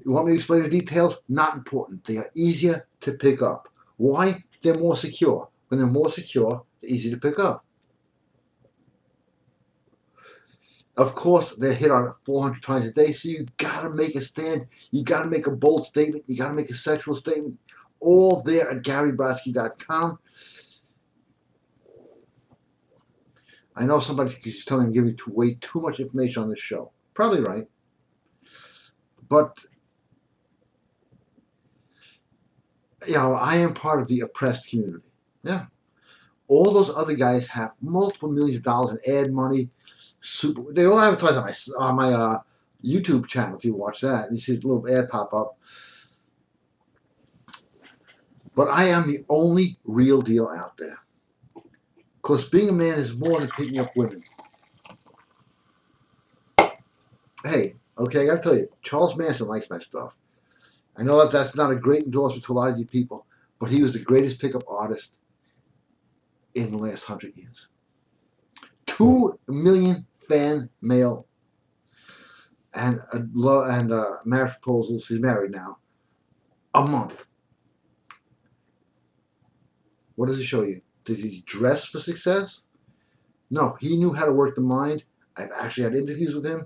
You want me to explain the details? Not important. They are easier to pick up. Why? They're more secure. When they're more secure, they're easy to pick up. Of course, they're hit on 400 times a day, so you gotta make a stand. You gotta make a bold statement. You gotta make a sexual statement. All there at GaryBrodsky.com. I know somebody keeps telling me I'm giving way too much information on this show. Probably right. But, you know, I am part of the oppressed community. Yeah. All those other guys have multiple millions of dollars in ad money. They all advertise on my YouTube channel if you watch that. And you see a little ad pop up. But I am the only real deal out there. Because being a man is more than picking up women. Hey, okay, I gotta tell you, Charles Manson likes my stuff. I know that that's not a great endorsement to a lot of you people, but he was the greatest pickup artist in the last 100 years. 2 million fan mail and marriage proposals. He's married now. A month. What does it show you? Did he dress for success? No, he knew how to work the mind. I've actually had interviews with him.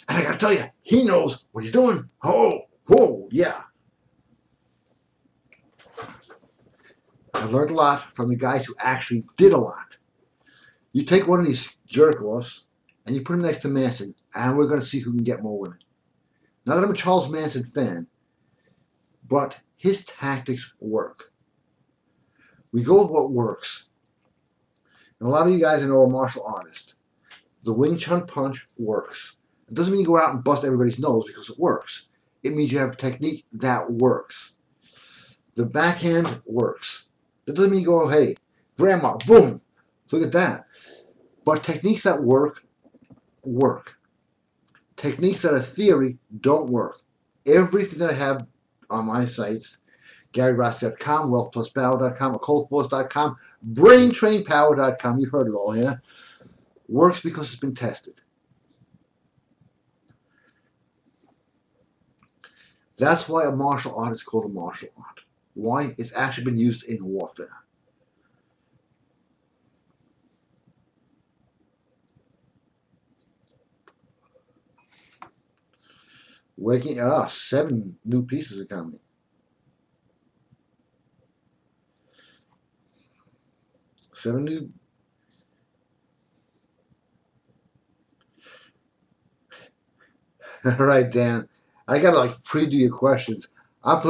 And I gotta tell you, he knows what he's doing. Oh, yeah. I learned a lot from the guys who actually did a lot. You take one of these jerk-offs and you put him next to Manson, and we're going to see who can get more women. Not that I'm a Charles Manson fan, but his tactics work. We go with what works. And a lot of you guys I know are martial artists. The Wing Chun punch works. It doesn't mean you go out and bust everybody's nose because it works. It means you have a technique that works. The backhand works. That doesn't mean you go, hey, grandma, boom. Look at that. But techniques that work, work. Techniques that are theory don't work. Everything that I have on my sites, GaryBrodsky.com, WealthPlusPower.com, OccultForce.com, BrainTrainPower.com, you've heard it all here, works because it's been tested. That's why a martial art is called a martial art. Why? It's actually been used in warfare. Waking 7 new pieces are coming. Seven new. All right, Dan. I gotta like preview your questions. I'm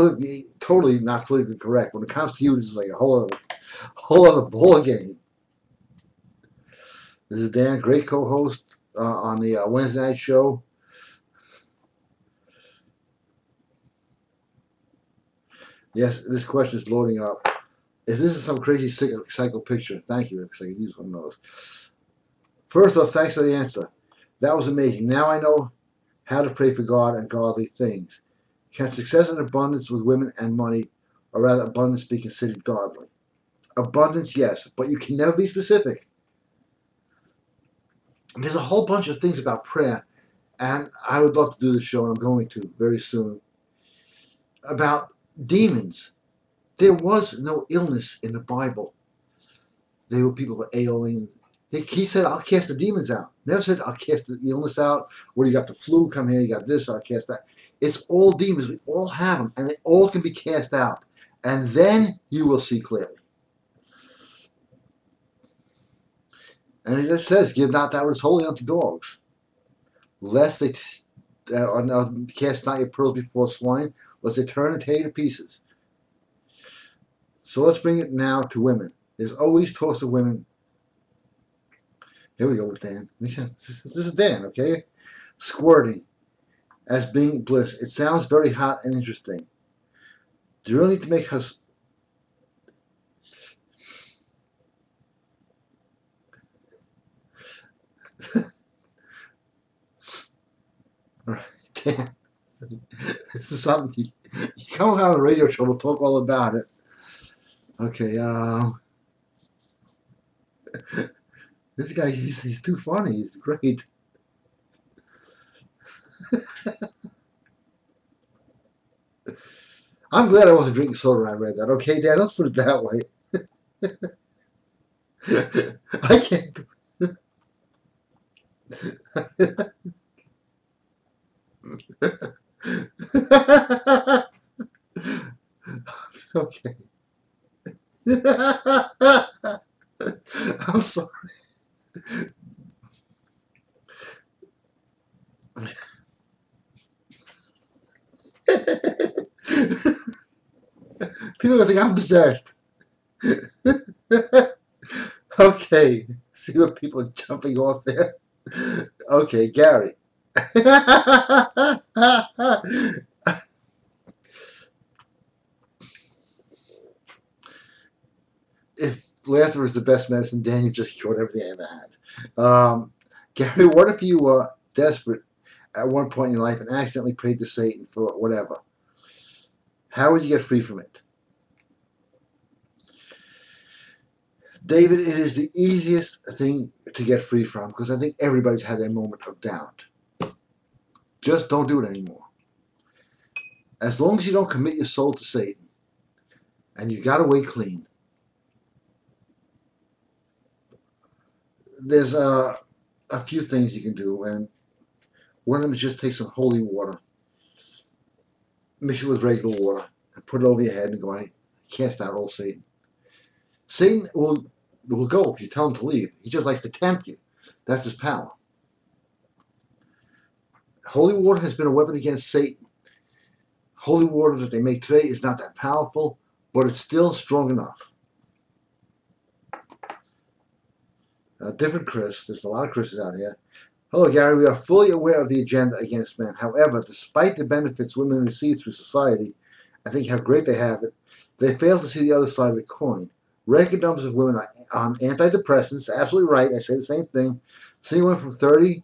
totally not politically correct. When it comes to you, this is like a whole other ball game. This is Dan, great co-host on the Wednesday night show. Yes, this question is loading up. If this is some crazy psycho picture, thank you, because I could use one of those. First off, thanks for the answer. That was amazing. Now I know how to pray for God and godly things. Can success and abundance with women and money, or rather abundance, be considered godly? Abundance, yes, but you can never be specific. There's a whole bunch of things about prayer, and I would love to do this show, and I'm going to very soon, about demons. There was no illness in the Bible. They were people who were ailing. He said, I'll cast the demons out. Never said, I'll cast the illness out. Where you got the flu, come here, you got this, I'll cast that. It's all demons. We all have them, and they all can be cast out. And then you will see clearly. And it just says, give not that which is holy unto dogs, lest they cast not your pearls before swine, lest they turn and tear you to pieces. So let's bring it now to women. There's always talks of women. Here we go with Dan. This is Dan, okay? Squirting as being bliss. It sounds very hot and interesting. Do you really need to make us... All right, Dan. This is something you come on the radio show, we'll talk all about it. Okay, this guy, he's too funny. He's great. I'm glad I wasn't drinking soda when I read that. Okay, Dan, let's put it that way. I can't. Okay. I'm sorry. People are gonna think I'm possessed. Okay. See what people are jumping off there? Okay, Gary. If laughter is the best medicine, Dan, you just cured everything I ever had. Gary, what if you were desperate at one point in your life and accidentally prayed to Satan for whatever? How would you get free from it? David, it is the easiest thing to get free from because I think everybody's had their moment of doubt. Just don't do it anymore. As long as you don't commit your soul to Satan and you got away clean, there's a few things you can do, and one of them is just take some holy water, mix it with regular water, and put it over your head and go, I cast out old Satan. Satan will go if you tell him to leave. He just likes to tempt you. That's his power. Holy water has been a weapon against Satan. Holy water that they make today is not that powerful, but it's still strong enough. Different Chris. There's a lot of Chris's out here. Hello, Gary. We are fully aware of the agenda against men. However, despite the benefits women receive through society, I think how great they have it, they fail to see the other side of the coin. Record numbers of women on antidepressants, absolutely right, I say the same thing. Seeing women from 30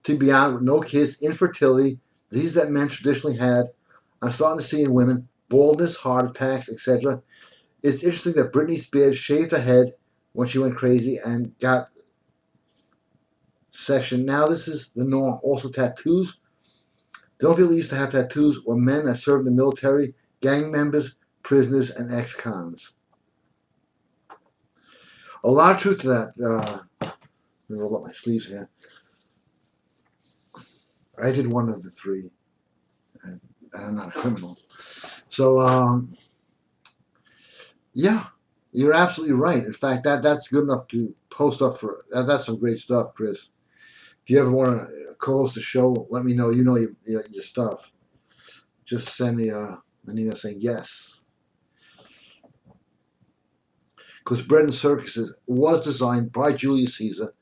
to beyond with no kids, infertility, diseases that men traditionally had. I'm starting to see in women baldness, heart attacks, etc. It's interesting that Britney Spears shaved her head when she went crazy and got section. Now this is the norm. Also tattoos. The only people who used to have tattoos were men that served in the military, gang members, prisoners, and ex-cons. A lot of truth to that. Let me roll up my sleeves here. I did one of the three, and I'm not a criminal. So, yeah, you're absolutely right. In fact, that's good enough to post up for. That's some great stuff, Chris. If you ever want to co-host the show, let me know. You know your stuff. Just send me an email saying yes. Because Bread and Circuses was designed by Julius Caesar,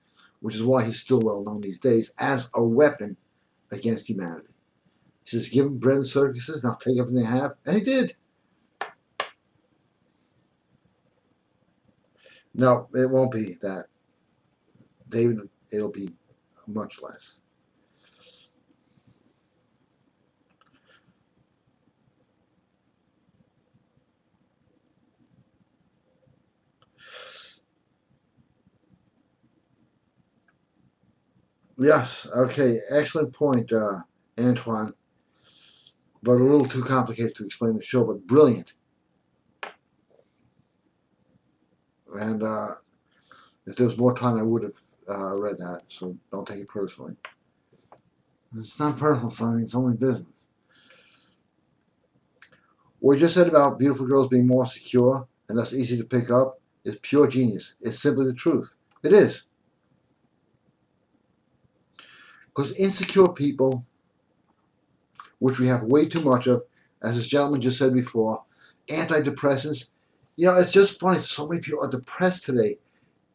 which is why he's still well known these days, as a weapon against humanity. He says, give them bread and circuses, and I'll take everything they have. And he did. No, it won't be that. David, it'll be much less. Yes, okay, excellent point, Antoine. But a little too complicated to explain the show, but brilliant. And if there was more time, I would have read that, so don't take it personally. It's not personal, son, it's only business. What you just said about beautiful girls being more secure and thus easy to pick up is pure genius. It's simply the truth. It is. Because insecure people, which we have way too much of, as this gentleman just said before, antidepressants. You know, it's just funny. So many people are depressed today.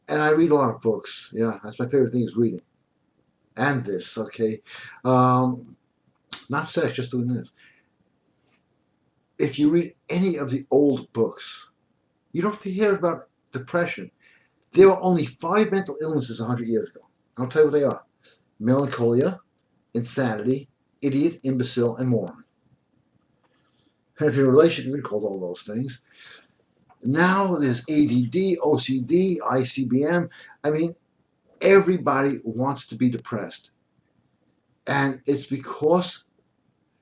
And I read a lot of books. Yeah, that's my favorite thing is reading. And this, okay? Not sex, just doing this. If you read any of the old books, you don't hear about depression. There were only 5 mental illnesses 100 years ago. I'll tell you what they are. Melancholia, insanity, idiot, imbecile, and moron. And if you're in a relationship, we called all those things. Now there's ADD, OCD, ICBM. I mean, everybody wants to be depressed. And it's because,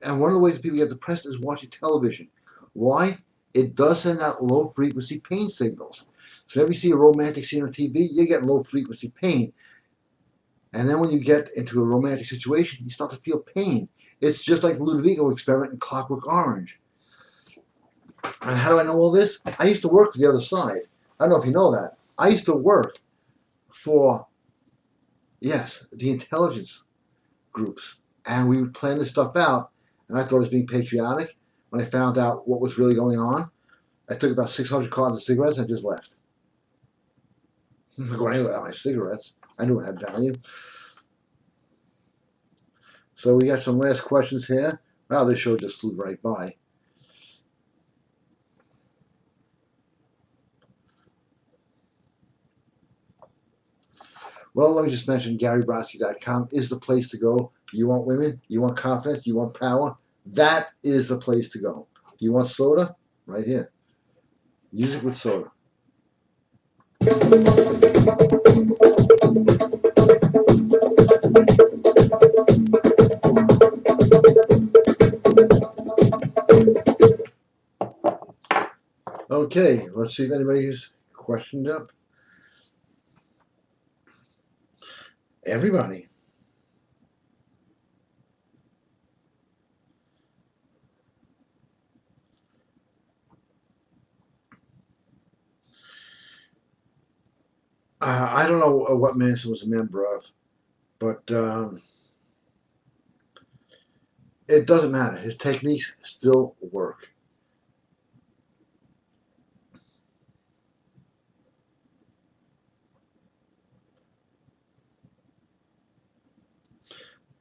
and one of the ways people get depressed is watching television. Why? It does send out low frequency pain signals. So if you see a romantic scene on TV, you get low frequency pain. And then when you get into a romantic situation, you start to feel pain. It's just like the Ludovico experiment in Clockwork Orange. And how do I know all this? I used to work for the other side. I don't know if you know that. I used to work for, yes, the intelligence groups. And we would plan this stuff out. And I thought it was being patriotic. When I found out what was really going on, I took about 600 cartons of cigarettes and I just left. I'm not going anywhere without my cigarettes. I knew it had value. So we got some last questions here. Wow, this show just flew right by. Well, let me just mention GaryBrodsky.com is the place to go. You want women? You want confidence? You want power? That is the place to go. You want soda? Right here. Music with soda. Okay, let's see if anybody's questioned up. Everybody. I don't know what Manson was a member of, but it doesn't matter. His techniques still work.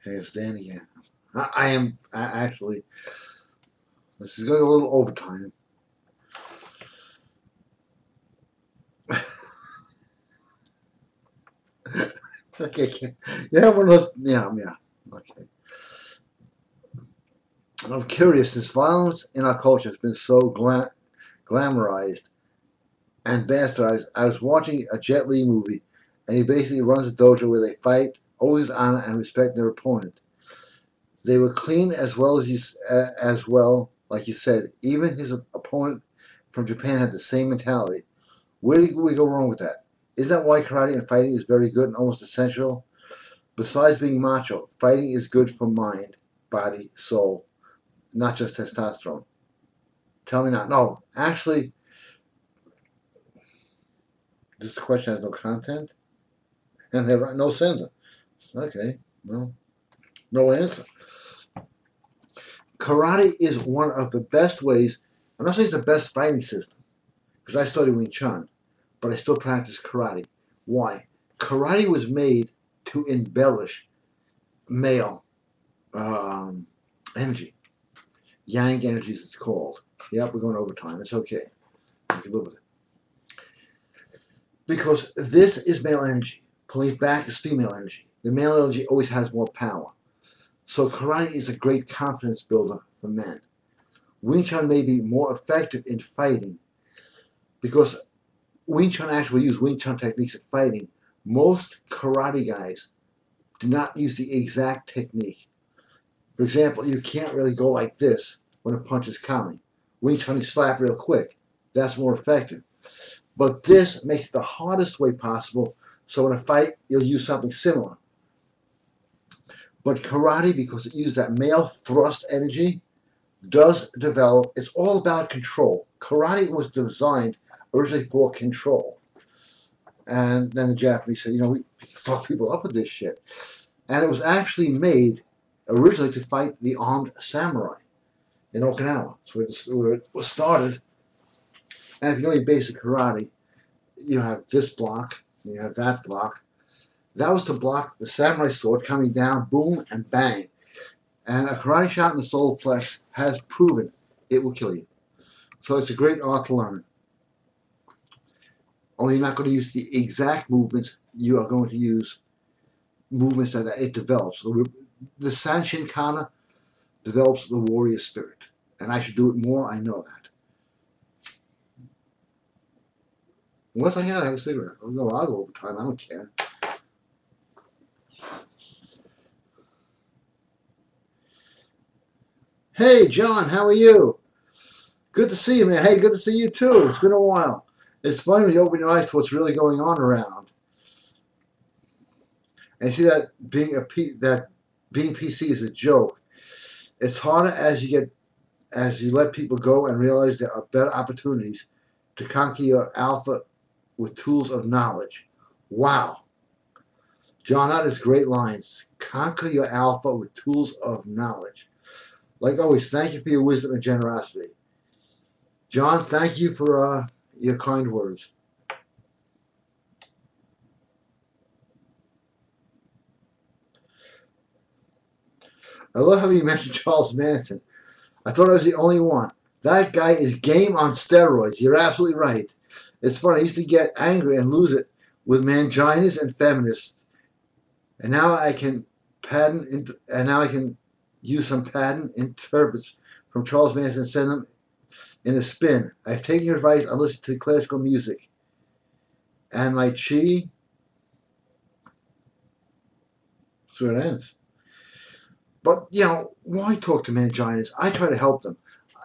Hey, it's Dan again. I actually, this is going a little overtime. Okay, yeah, one of those, yeah, okay. I'm curious, since violence in our culture has been so glamorized and bastardized, I was watching a Jet Li movie, and he basically runs a dojo where they fight, always honor and respect their opponent. They were clean as well like you said. Even his opponent from Japan had the same mentality. Where did we go wrong with that? Isn't that why karate and fighting is very good and almost essential? Besides being macho, fighting is good for mind, body, soul, not just testosterone. Tell me not. No, actually, this question has no content, and they have no sender. Okay, well, no answer. Karate is one of the best ways. I'm not saying it's the best fighting system, because I studied Wing Chun, but I still practice karate. Why? Karate was made to embellish male energy. Yang energy, as it's called. Yep, we're going overtime. It's okay. You can live with it. Because this is male energy. Pulling it back is female energy. The male energy always has more power. So karate is a great confidence builder for men. Wing Chun may be more effective in fighting because Wing Chun actually use Wing Chun techniques in fighting. Most karate guys do not use the exact technique. For example, you can't really go like this when a punch is coming. Wing Chun, you slap real quick. That's more effective. But this makes it the hardest way possible, so in a fight, you'll use something similar. But karate, because it uses that male thrust energy, does develop, it's all about control. Karate was designed originally for control. And then the Japanese said, you know, we fuck people up with this shit. And it was actually made originally to fight the armed samurai in Okinawa. That's where it was started. And if you know your basic karate, you have this block, and you have that block. That was to block the samurai sword coming down, boom, and bang. And a karate shot in the solar plex has proven it will kill you. So it's a great art to learn. Only you're not going to use the exact movements. You are going to use movements that it develops. The Sanshin Kana develops the warrior spirit. And I should do it more, I know that. Unless I have a cigarette. No, I'll go over time, I don't care. Hey, John, how are you? Good to see you, man. Hey, good to see you, too. It's been a while. It's funny when you open your eyes to what's really going on around. And you see that being PC is a joke. It's harder as you let people go and realize there are better opportunities to conquer your alpha with tools of knowledge. Wow. John, that is great lines. Conquer your alpha with tools of knowledge. Like always, thank you for your wisdom and generosity. John, thank you for your kind words. I love how you mentioned Charles Manson. I thought I was the only one. That guy is game on steroids. You're absolutely right. It's funny. I used to get angry and lose it with manginas and feminists, and now I can use some patent interprets from Charles Manson and send them in a spin. I've taken your advice. I listen to classical music, and my chi. That's where it ends. But, you know, why talk to manginas? I try to help them.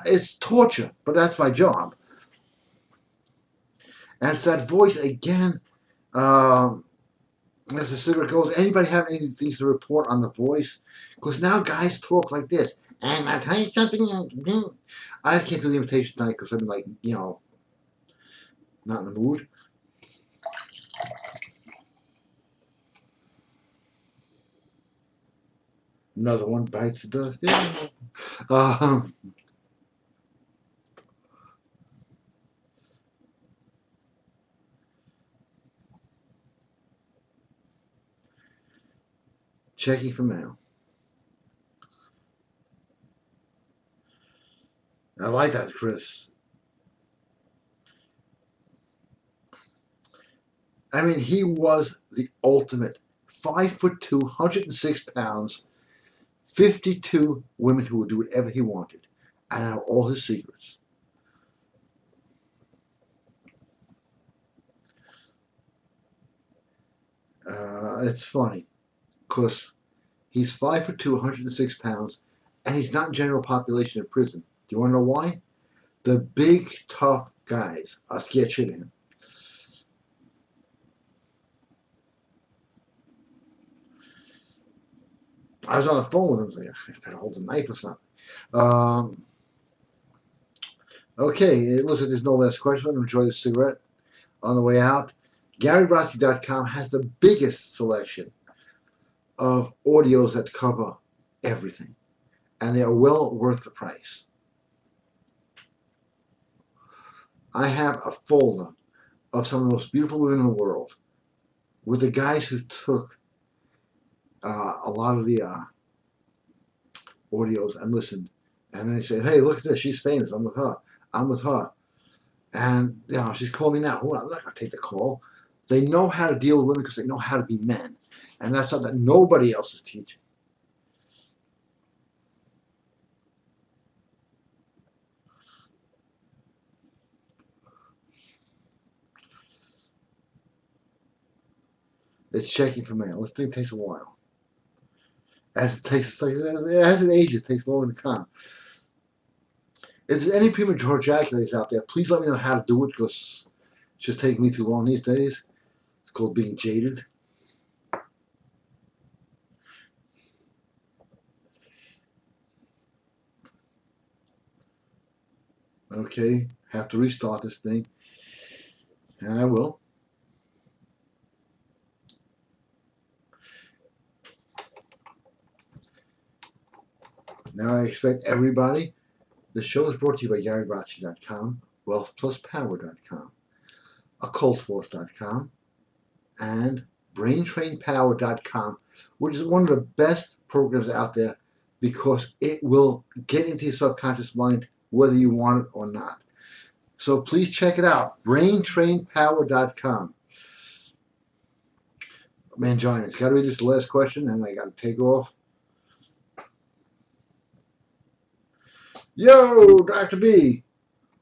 It's torture, but that's my job. And it's that voice again, as the cigarette goes. Anybody have anything to report on the voice? Because now guys talk like this. And I'll tell you something. I can't do the imitation tonight because I'm like, you know, not in the mood. Another one bites the dust. Yeah. Checking for mail. I like that, Chris. I mean, he was the ultimate 5'2", 106 pounds, 52 women who would do whatever he wanted. And I know all his secrets. It's funny because he's 5'2", 106 pounds, and he's not in general population in prison. Do you want to know why? The big, tough guys are scared shit of him. I was on the phone with him. I was like, I better hold a knife or something. Okay, it looks like there's no last question. Enjoy the cigarette on the way out. GaryBrodsky.com has the biggest selection of audios that cover everything, and they are well worth the price. I have a folder of some of the most beautiful women in the world with the guys who took a lot of the audios and listened, and then they say, hey, look at this, she's famous, I'm with her, I'm with her. And you know, she's calling me now. I'm not going to take the call. They know how to deal with women because they know how to be men. And that's something that nobody else is teaching. It's checking for mail. This thing takes a while. As it ages, it takes longer to come. If there's any premature ejaculators out there, please let me know how to do it because it's just taking me too long these days. It's called being jaded. Okay, have to restart this thing. And I will. Now I expect everybody. The show is brought to you by GaryBrodsky.com, WealthPlusPower.com, OccultForce.com, and BrainTrainPower.com, which is one of the best programs out there because it will get into your subconscious mind whether you want it or not. So please check it out, BrainTrainPower.com. Meningitis. Got to read this last question, and I got to take off. Yo, Dr. B.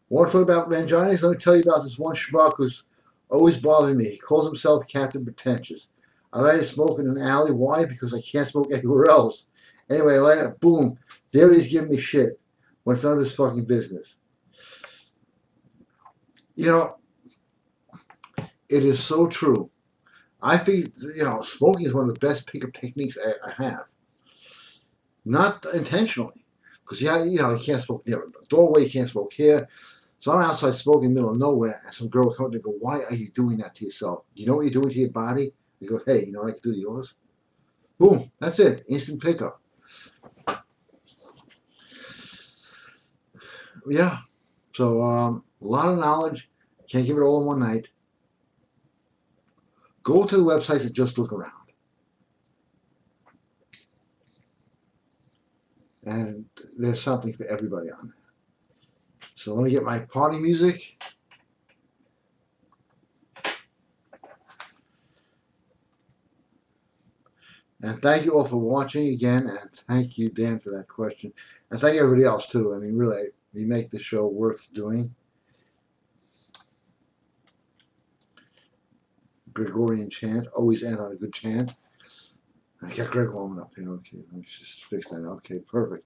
Want to talk about meningitis? Let me tell you about this one schmuck who's always bothering me. He calls himself Captain Pretentious. I let it smoke in an alley. Why? Because I can't smoke anywhere else. Anyway, I let it, boom. There he's giving me shit when it's none of his fucking business. You know, it is so true. I think, smoking is one of the best pickup techniques I have. Not intentionally. Because, you can't smoke near a doorway, you can't smoke here. So I'm outside smoking in the middle of nowhere, and some girl will come up and go, why are you doing that to yourself? Do you know what you're doing to your body? You go, hey, you know what I can do to yours? Boom, that's it. Instant pickup. Yeah. So, a lot of knowledge. Can't give it all in one night. Go to the website and just look around. And there's something for everybody on there. So let me get my party music. And thank you all for watching again, and thank you, Dan, for that question. And thank everybody else, too. I mean, really, you make the show worth doing. Gregorian chant. Always end on a good chant. I got Greg Loman up here. Okay, let me just fix that. Okay, perfect.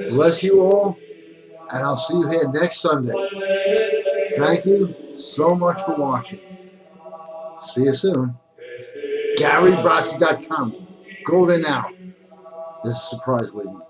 Bless you all, and I'll see you here next Sunday. Thank you so much for watching. See you soon. GaryBrodsky.com. Go there now. There's a surprise waiting.